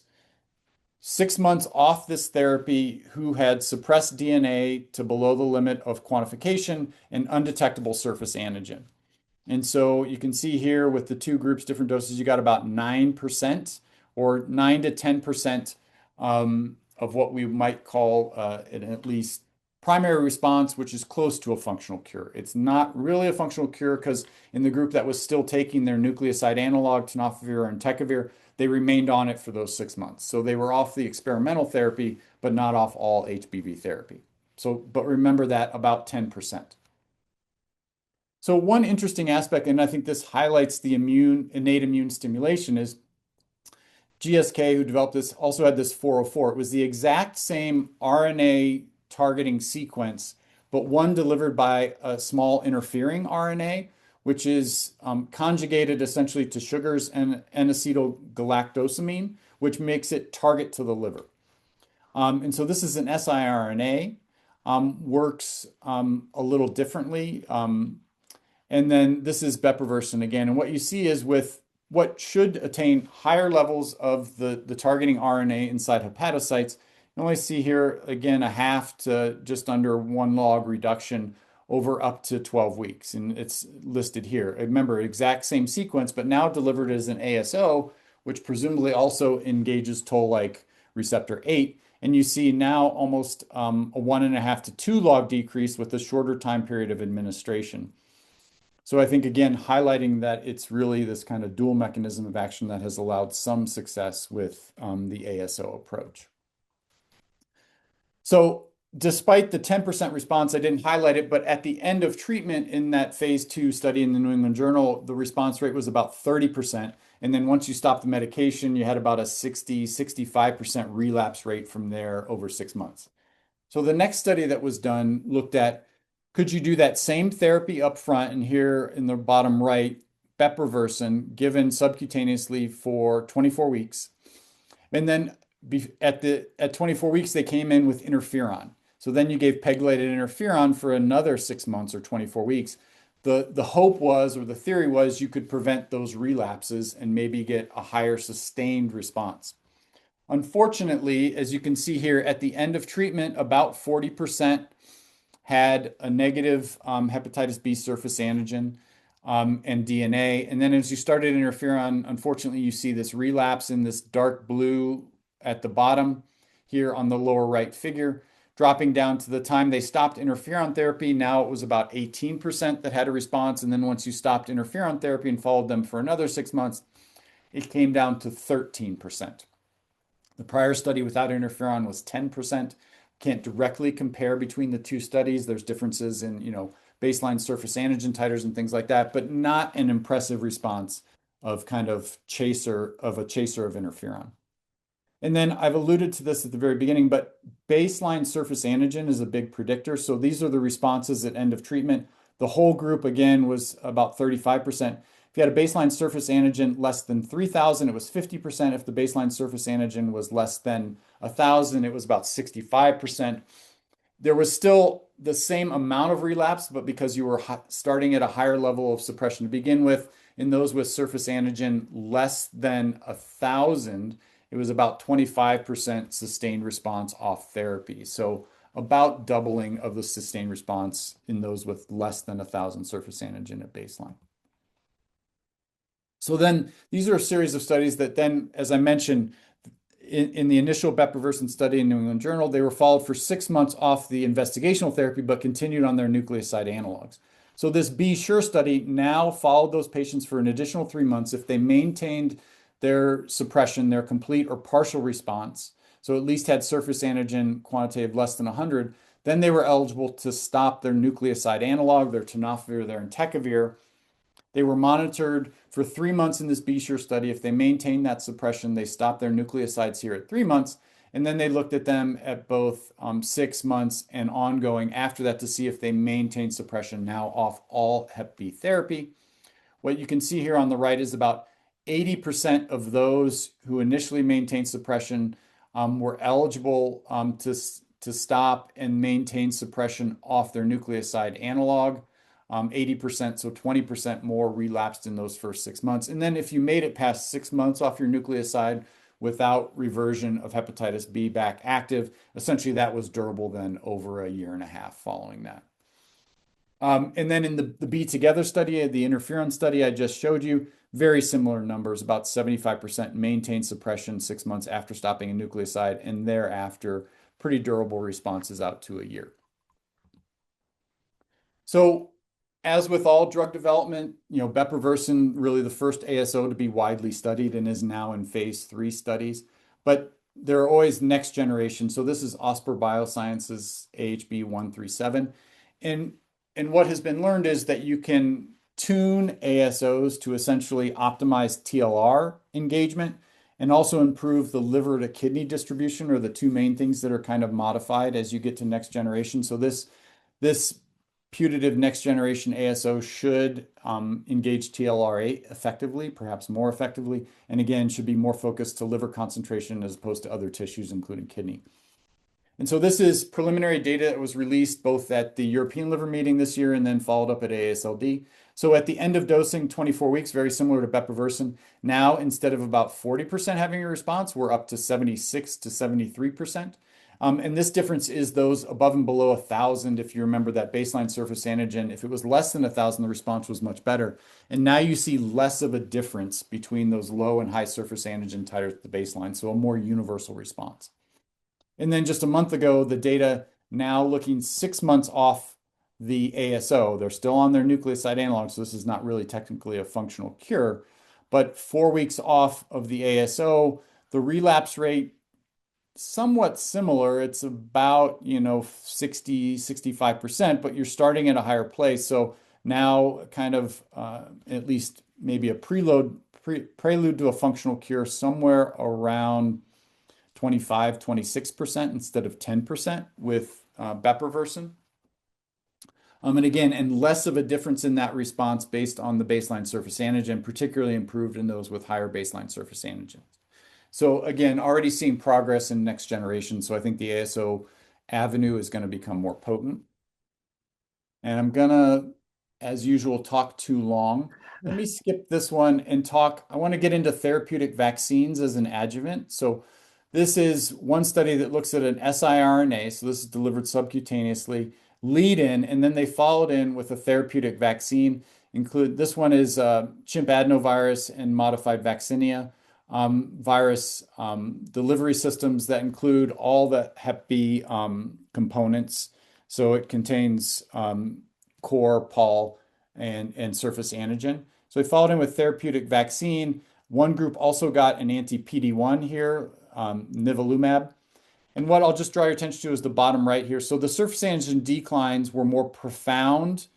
6 months off this therapy who had suppressed DNA to below the limit of quantification and undetectable surface antigen. And so you can see here with the two groups, different doses, you got about 9% or 9 to 10% of what we might call an at least primary response, which is close to a functional cure. It's not really a functional cure because in the group that was still taking their nucleoside analog, tenofovir and entecavir, they remained on it for those 6 months. So they were off the experimental therapy, but not off all HBV therapy. So, but remember that about 10%. So one interesting aspect, and I think this highlights the innate immune stimulation, is GSK, who developed this, also had this 404. It was the exact same RNA targeting sequence, but one delivered by a small interfering RNA, which is conjugated essentially to sugars and N-acetylgalactosamine, which makes it target to the liver. And so this is an siRNA, works a little differently. And then this is bepirovirsen again. And what you see is with what should attain higher levels of the targeting RNA inside hepatocytes, you only see here, again, a half to just under 1 log reduction over up to 12 weeks. And it's listed here. Remember, exact same sequence, but now delivered as an ASO, which presumably also engages toll-like receptor 8. And you see now almost a 1.5 to 2 log decrease with a shorter time period of administration. So I think, again, highlighting that it's really this kind of dual mechanism of action that has allowed some success with the ASO approach. So despite the 10% response, I didn't highlight it, but at the end of treatment in that phase 2 study in the New England Journal, the response rate was about 30%. And then once you stop the medication, you had about a 65% relapse rate from there over 6 months. So the next study that was done looked at, could you do that same therapy up front? And here in the bottom right, bepirovirsen given subcutaneously for 24 weeks. And then at 24 weeks, they came in with interferon. So then you gave pegylated interferon for another 6 months or 24 weeks. The hope was, or the theory was, you could prevent those relapses and maybe get a higher sustained response. Unfortunately, as you can see here, at the end of treatment, about 40% had a negative hepatitis B surface antigen and DNA. And then as you started interferon, unfortunately, you see this relapse in this dark blue at the bottom here on the lower right figure, dropping down to the time they stopped interferon therapy. Now it was about 18% that had a response. And then once you stopped interferon therapy and followed them for another 6 months, it came down to 13%. The prior study without interferon was 10%. Can't directly compare between the two studies. There's differences in, baseline surface antigen titers and things like that, but not an impressive response of kind of a chaser of interferon. And then I've alluded to this at the very beginning, but baseline surface antigen is a big predictor. So these are the responses at end of treatment. The whole group, again, was about 35%. If you had a baseline surface antigen less than 3,000, it was 50%. If the baseline surface antigen was less than 1,000, it was about 65%. There was still the same amount of relapse, but because you were starting at a higher level of suppression to begin with, in those with surface antigen less than 1,000, it was about 25% sustained response off therapy. So about doubling of the sustained response in those with less than 1,000 surface antigen at baseline. So then these are a series of studies that then, as I mentioned, in the initial bepirovirsen study in New England Journal, they were followed for 6 months off the investigational therapy, but continued on their nucleoside analogs. So this B-SURE study now followed those patients for an additional 3 months if they maintained their suppression, their complete or partial response, so at least had surface antigen quantitative less than 100, then they were eligible to stop their nucleoside analog, their tenofovir, their entecavir. They were monitored for 3 months in this B-SURE study. If they maintained that suppression, they stopped their nucleosides here at 3 months. And then they looked at them at both 6 months and ongoing after that to see if they maintained suppression now off all Hep B therapy. What you can see here on the right is about 80% of those who initially maintained suppression were eligible to stop and maintain suppression off their nucleoside analog. 80%, so 20% more relapsed in those first 6 months. And then if you made it past 6 months off your nucleoside without reversion of hepatitis B back active, essentially that was durable then over a year and a half following that. And then in the B Together study, the interferon study I just showed you, very similar numbers, about 75% maintained suppression 6 months after stopping a nucleoside, and thereafter pretty durable responses out to a year. So as with all drug development, bepirovirsen really the first ASO to be widely studied and is now in phase 3 studies. But there are always next generation. So this is Osper Biosciences AHB 137. And what has been learned is that you can tune ASOs to essentially optimize TLR engagement and also improve the liver to kidney distribution, or the two main things that are kind of modified as you get to next generation. So this putative next generation ASO should engage TLR8 effectively, perhaps more effectively, and again, should be more focused to liver concentration as opposed to other tissues, including kidney. And so this is preliminary data that was released both at the European Liver Meeting this year and then followed up at AASLD. So at the end of dosing, 24 weeks, very similar to bepirovirsen. Now, instead of about 40% having a response, we're up to 76 to 73%. And this difference is those above and below 1,000. If you remember that baseline surface antigen, if it was less than 1,000, the response was much better. And now you see less of a difference between those low and high surface antigen titers at the baseline, so a more universal response. And then just a month ago, the data now looking 6 months off the ASO. They're still on their nucleoside analog, so this is not really technically a functional cure. But 4 weeks off of the ASO, the relapse rate somewhat similar. It's about 60, 65%, but you're starting at a higher place. So now kind of at least maybe a prelude to a functional cure somewhere around 25, 26% instead of 10% with bepirovirsen. And again, and less of a difference in that response based on the baseline surface antigen, particularly improved in those with higher baseline surface antigens. So again, already seeing progress in next generation. So I think the ASO avenue is going to become more potent. And I'm going to, as usual, talk too long. Let me skip this one and talk. I want to get into therapeutic vaccines as an adjuvant. So this is one study that looks at an siRNA. So this is delivered subcutaneously, lead in, and then they followed in with a therapeutic vaccine. This one is chimp adenovirus and modified vaccinia virus delivery systems that include all the Hep B components. So it contains core, pol, and surface antigen. So they followed in with therapeutic vaccine. One group also got an anti-PD-1 here, nivolumab. And what I'll just draw your attention to is the bottom right here. So the surface antigen declines were more profound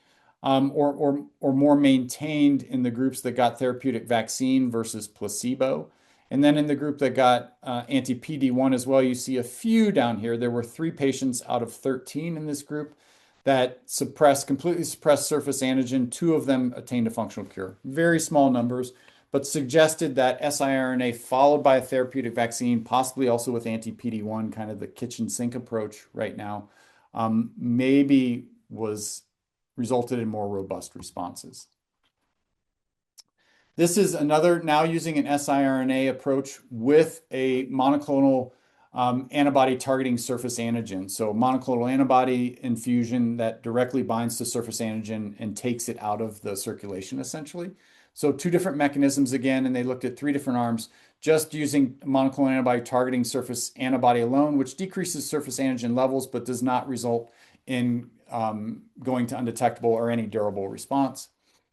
or more maintained in the groups that got therapeutic vaccine versus placebo. And then in the group that got anti-PD-1 as well, you see a few down here. There were 3 patients out of 13 in this group that completely suppressed surface antigen. 2 of them attained a functional cure. Very small numbers, but suggested that siRNA followed by a therapeutic vaccine, possibly also with anti-PD-1, kind of the kitchen sink approach right now, maybe resulted in more robust responses. This is another, now using an siRNA approach with a monoclonal antibody targeting surface antigen. So monoclonal antibody infusion that directly binds to surface antigen and takes it out of the circulation, essentially. So 2 different mechanisms again, and they looked at 3 different arms, just using monoclonal antibody targeting surface antibody alone, which decreases surface antigen levels, but does not result in going to undetectable or any durable response.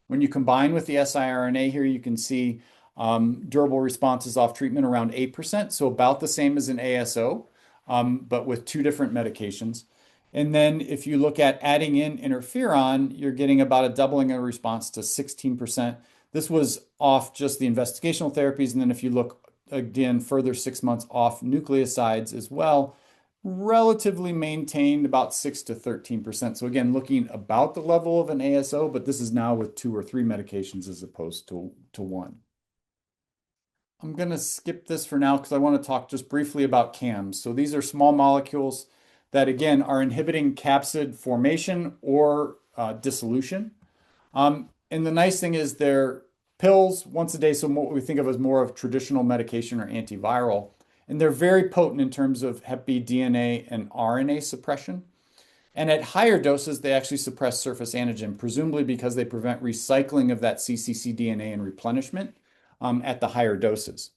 When you combine with the siRNA here, you can see durable responses off treatment around 8%, so about the same as an ASO, but with 2 different medications. And then if you look at adding in interferon, you're getting about a doubling of response to 16%. This was off just the investigational therapies. And then if you look again, further 6 months off nucleosides as well, relatively maintained about 6 to 13%. So again, looking about the level of an ASO, but this is now with 2 or 3 medications as opposed to one. I'm going to skip this for now because I want to talk just briefly about CAMs. So these are small molecules that, again, are inhibiting capsid formation or dissolution. And the nice thing is they're pills once a day, so what we think of as more of traditional medication or antiviral. And they're very potent in terms of Hep B DNA and RNA suppression. And at higher doses, they actually suppress surface antigen, presumably because they prevent recycling of that cccDNA and replenishment at the higher doses.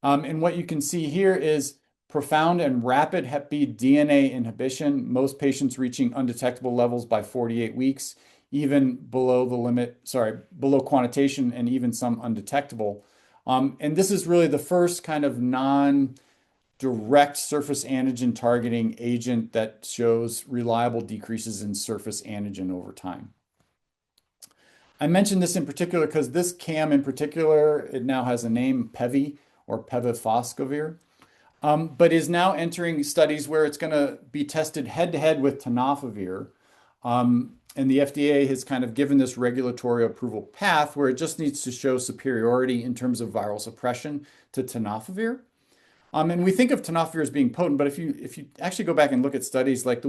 And what you can see here is profound and rapid Hep B DNA inhibition, most patients reaching undetectable levels by 48 weeks, even below the limit, below quantitation, and even some undetectable. And this is really the first kind of non-direct surface antigen targeting agent that shows reliable decreases in surface antigen over time. I mentioned this in particular because this CAM in particular, it now has a name, PEVI or pevifoscorvir, but is now entering studies where it's going to be tested head-to-head with tenofovir. And the FDA has kind of given this regulatory approval path where it just needs to show superiority in terms of viral suppression to tenofovir. And we think of tenofovir as being potent, but if you actually go back and look at studies like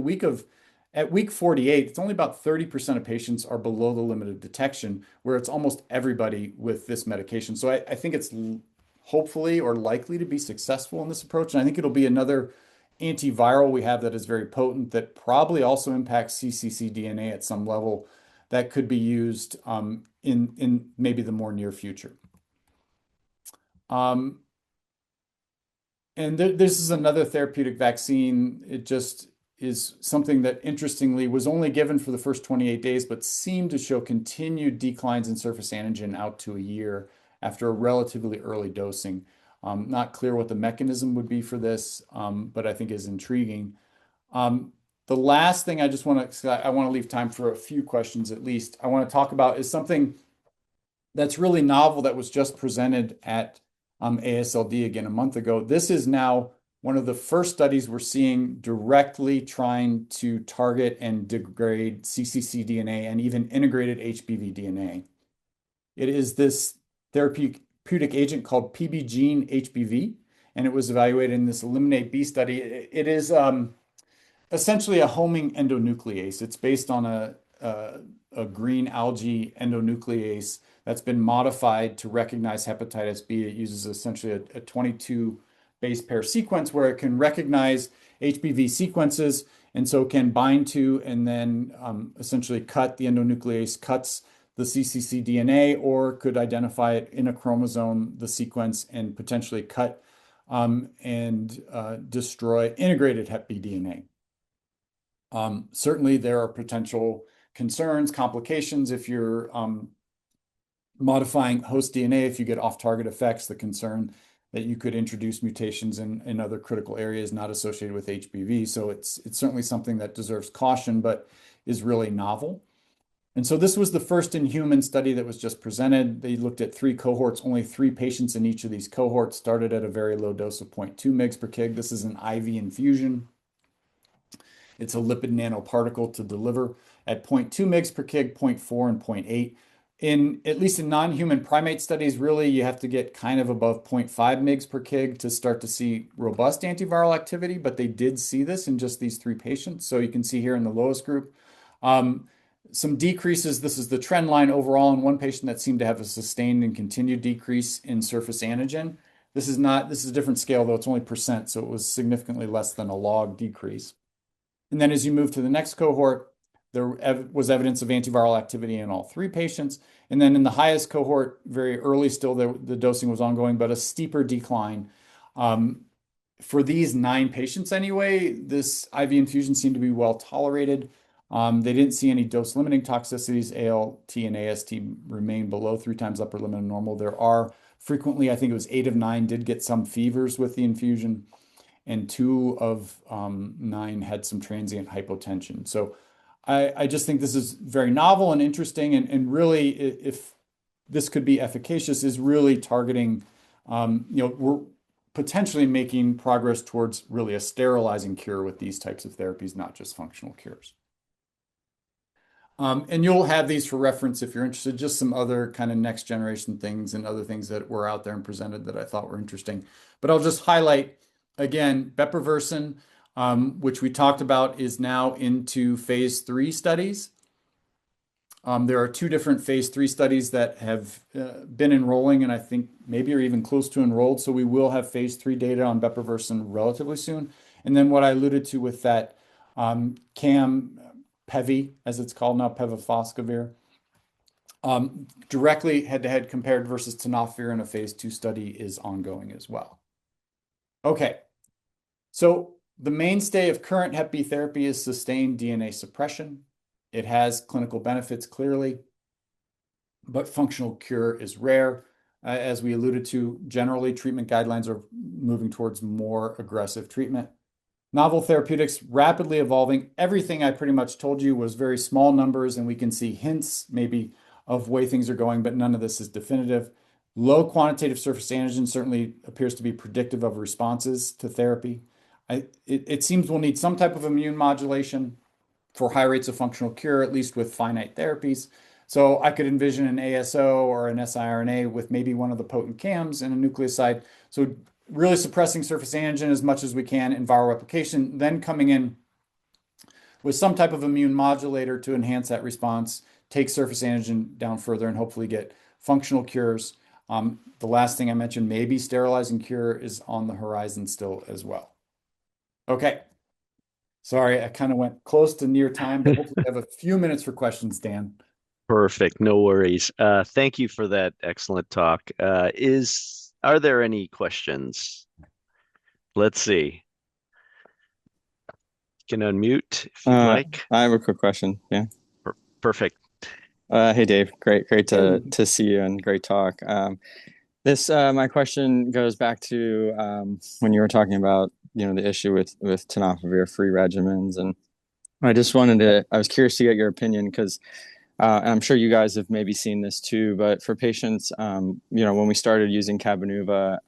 at week 48, it's only about 30% of patients are below the limit of detection, where it's almost everybody with this medication. So I think it's hopefully or likely to be successful in this approach. And I think it'll be another antiviral we have that is very potent that probably also impacts cccDNA at some level that could be used in maybe the more near future. And this is another therapeutic vaccine. It just is something that interestingly was only given for the first 28 days, but seemed to show continued declines in surface antigen out to a year after a relatively early dosing. Not clear what the mechanism would be for this, but I think is intriguing. The last thing I want to leave time for a few questions at least. I want to talk about is something that's really novel that was just presented at AASLD again a month ago. This is now one of the first studies we're seeing directly trying to target and degrade cccDNA and even integrated HBV DNA. It is this therapeutic agent called PBGene-HBV, and it was evaluated in this Eliminate-B study. It is essentially a homing endonuclease. It's based on a green algae endonuclease that's been modified to recognize hepatitis B. It uses essentially a 22 base pair sequence where it can recognize HBV sequences, and so can bind to and then essentially cut the endonuclease, cuts the cccDNA, or could identify it in a chromosome, the sequence, and potentially cut and destroy integrated Hep B DNA. Certainly, there are potential concerns, complications if you're modifying host DNA, if you get off-target effects, the concern that you could introduce mutations in other critical areas not associated with HBV. So it's certainly something that deserves caution, but is really novel. And so this was the first in human study that was just presented. They looked at 3 cohorts, only 3 patients in each of these cohorts, started at a very low dose of 0.2 mg per kg. This is an IV infusion. It's a lipid nanoparticle to deliver at 0.2 mg per kg, 0.4, and 0.8. At least in non-human primate studies, really, you have to get kind of above 0.5 mg per kg to start to see robust antiviral activity, but they did see this in just these 3 patients. So you can see here in the lowest group, some decreases. This is the trend line overall in one patient that seemed to have a sustained and continued decrease in surface antigen. This is a different scale, though. It's only percent, so it was significantly less than a log decrease. And then as you move to the next cohort, there was evidence of antiviral activity in all 3 patients. And then in the highest cohort, very early still, the dosing was ongoing, but a steeper decline. For these 9 patients anyway, this IV infusion seemed to be well tolerated. They didn't see any dose-limiting toxicities. ALT and AST remain below 3 times upper limit of normal. There are frequently, I think it was 8 of 9, did get some fevers with the infusion, and 2 of 9 had some transient hypotension. So I just think this is very novel and interesting, and really, if this could be efficacious, is really targeting We're potentially making progress towards really a sterilizing cure with these types of therapies, not just functional cures. And you'll have these for reference if you're interested, just some other kind of next generation things and other things that were out there and presented that I thought were interesting. But I'll just highlight again, bepirovirsen, which we talked about, is now into phase 3 studies. There are 2 different phase 3 studies that have been enrolling, and I think maybe are even close to enrolled. So we will have phase 3 data on bepirovirsen relatively soon. And then what I alluded to with that CAM PEVI, as it's called now, pevifoscorvir, directly head-to-head compared versus tenofovir in a phase 2 study is ongoing as well. Okay, so the mainstay of current Hep B therapy is sustained DNA suppression. It has clinical benefits clearly, but functional cure is rare. As we alluded to, generally treatment guidelines are moving towards more aggressive treatment. Novel therapeutics rapidly evolving. Everything I pretty much told you was very small numbers, and we can see hints maybe of way things are going, but none of this is definitive. Low quantitative surface antigen certainly appears to be predictive of responses to therapy. It seems we'll need some type of immune modulation for high rates of functional cure, at least with finite therapies. So I could envision an ASO or an siRNA with maybe one of the potent CAMs and a nucleoside. So really suppressing surface antigen as much as we can in viral replication, then coming in with some type of immune modulator to enhance that response, take surface antigen down further, and hopefully get functional cures. The last thing I mentioned, maybe sterilizing cure, is on the horizon still as well. Okay. Sorry, I kind of went close to near time, but hopefully we have a few minutes for questions, Dan. Perfect. No worries. Thank you for that excellent talk. Are there any questions? Let's see. You can unmute if you'd like. I have a quick question. Yeah. Perfect. Hey Dave, great Hey. to see you and great talk. This my question goes back to when you were talking about the issue with tenofovir free regimens, and I was curious to get your opinion because and I'm sure you guys have maybe seen this too, but for patients, when we started using Cabenuva,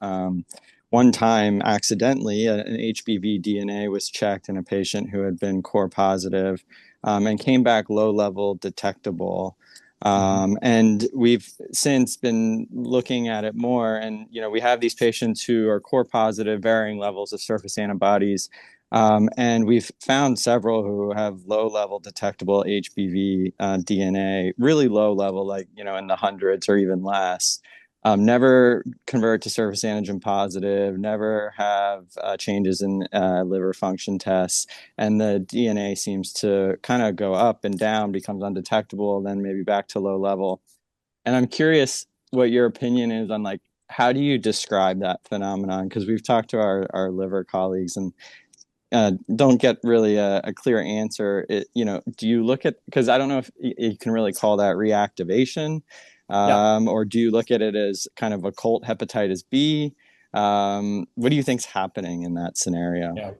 one time accidentally an HBV DNA was checked in a patient who had been core positive and came back low level detectable. And we've since been looking at it more, and we have these patients who are core positive, varying levels of surface antibodies, and we've found several who have low level detectable HBV DNA, really low level, like in the hundreds or even less. Never convert to surface antigen positive, never have changes in liver function tests, and the DNA seems to kind of go up and down, becomes undetectable, then maybe back to low level. And I'm curious what your opinion is on, like, how do you describe that phenomenon? Because we've talked to our liver colleagues and don't get really a clear answer. Do you look at, because I don't know if you can really call that reactivation, or do you look at it as kind of occult hepatitis B? What do you think's happening in that scenario? Yeah.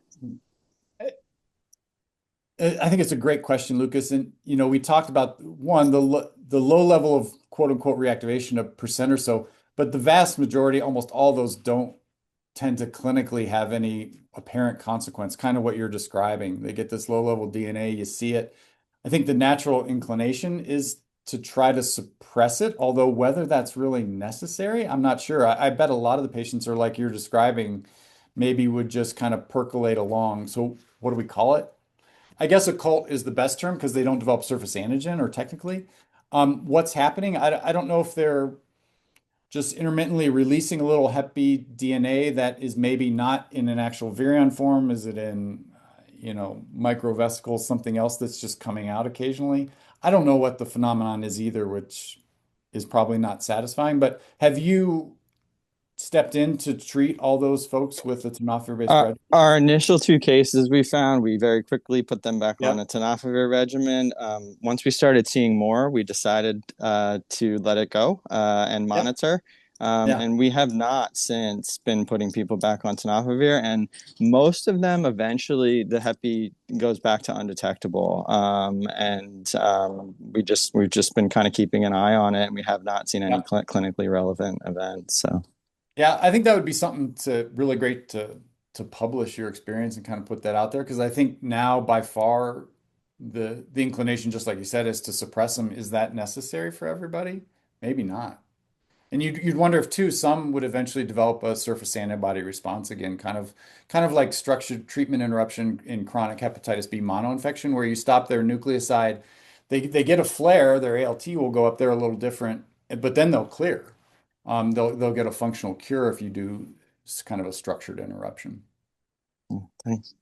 I think it's a great question, Lucas. And, we talked about the low level of quote unquote reactivation, of percent or so, but the vast majority, almost all those, don't tend to clinically have any apparent consequence, kind of what you're describing. They get this low level DNA, you see it. I think the natural inclination is to try to suppress it, although whether that's really necessary, I'm not sure. I bet a lot of the patients are like you're describing, maybe would just kind of percolate along. So what do we call it? I guess occult is the best term because they don't develop surface antigen, or technically. What's happening? I don't know if they're just intermittently releasing a little Hep B DNA that is maybe not in an actual virion form. Is it in, microvesicles, something else that's just coming out occasionally? I don't know what the phenomenon is either, which is probably not satisfying. But have you stepped in to treat all those folks with the tenofovir-based regimen? Our initial 2 cases we found, we very quickly put them back on Yep. a tenofovir regimen. Once we started seeing more, we decided to let it go and Yep. monitor. Yeah. And we have not since been putting people back on tenofovir, and most of them eventually the Hep B goes back to undetectable. We've just been kind of keeping an eye on it, and we have not seen any Yeah. clinically relevant events. So. Yeah, I think that would be something to really great to publish your experience and kind of put that out there because I think now by far the inclination, just like you said, is to suppress them. Is that necessary for everybody? Maybe not. And you'd wonder if too some would eventually develop a surface antibody response again, kind of like structured treatment interruption in chronic hepatitis B monoinfection, where you stop their nucleoside, they get a flare, their ALT will go up there a little different, but then they'll clear. They'll get a functional cure if you do kind of a structured interruption. Thanks.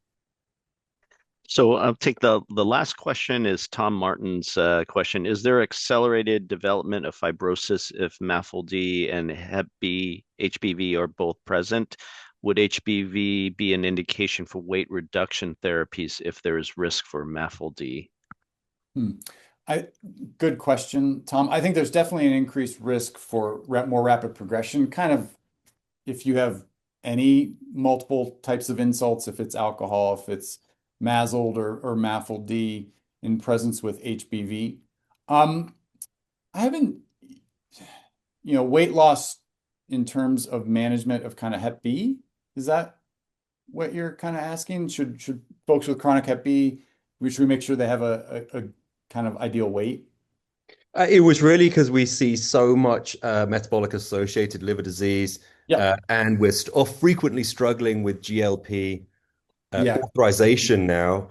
So I'll take the last question is Tom Martin's question. Is there accelerated development of fibrosis if MAFLD and Hep B, HBV are both present? Would HBV be an indication for weight reduction therapies if there is risk for MAFLD? Hmm. Good question, Tom. I think there's definitely an increased risk for more rapid progression, kind of if you have any multiple types of insults, if it's alcohol, if it's MASLD or MAFLD in presence with HBV. Um, I haven't, weight loss in terms of management of kind of Hep B. Is that what you're kind of asking? Should folks with chronic Hep B, should we make sure they have a kind of ideal weight? It was really because we see so much metabolic associated liver disease, Yep. and we're frequently struggling with GLP Yeah. authorization now.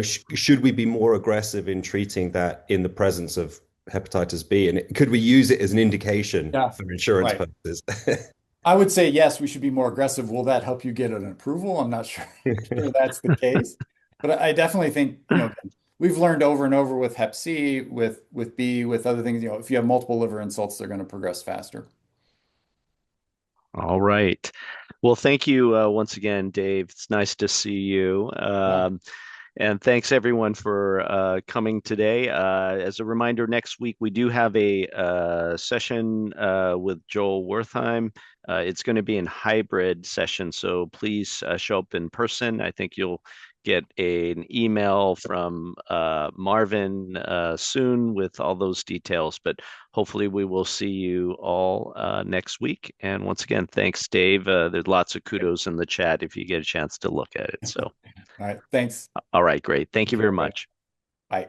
Should we be more aggressive in treating that in the presence of hepatitis B? And could we use it as an indication Yeah. for insurance Right. purposes? I would say yes, we should be more aggressive. Will that help you get an approval? I'm not sure that's the case, but I definitely think, we've learned over and over with Hep C, with B, with other things, if you have multiple liver insults, they're going to progress faster. All right. Well, thank you once again, Dave. It's nice to see you. Yeah. And thanks everyone for coming today. As a reminder, next week we do have a session with Joel Wertheim. It's going to be in hybrid session, so please show up in person. I think you'll get an email from Marvin soon with all those details, but hopefully we will see you all next week. And once again, thanks, Dave. There's lots of kudos in the chat if you get a chance to look at it. So, All right. Thanks. all right, great. Thank you Take care, very everybody. much. Bye.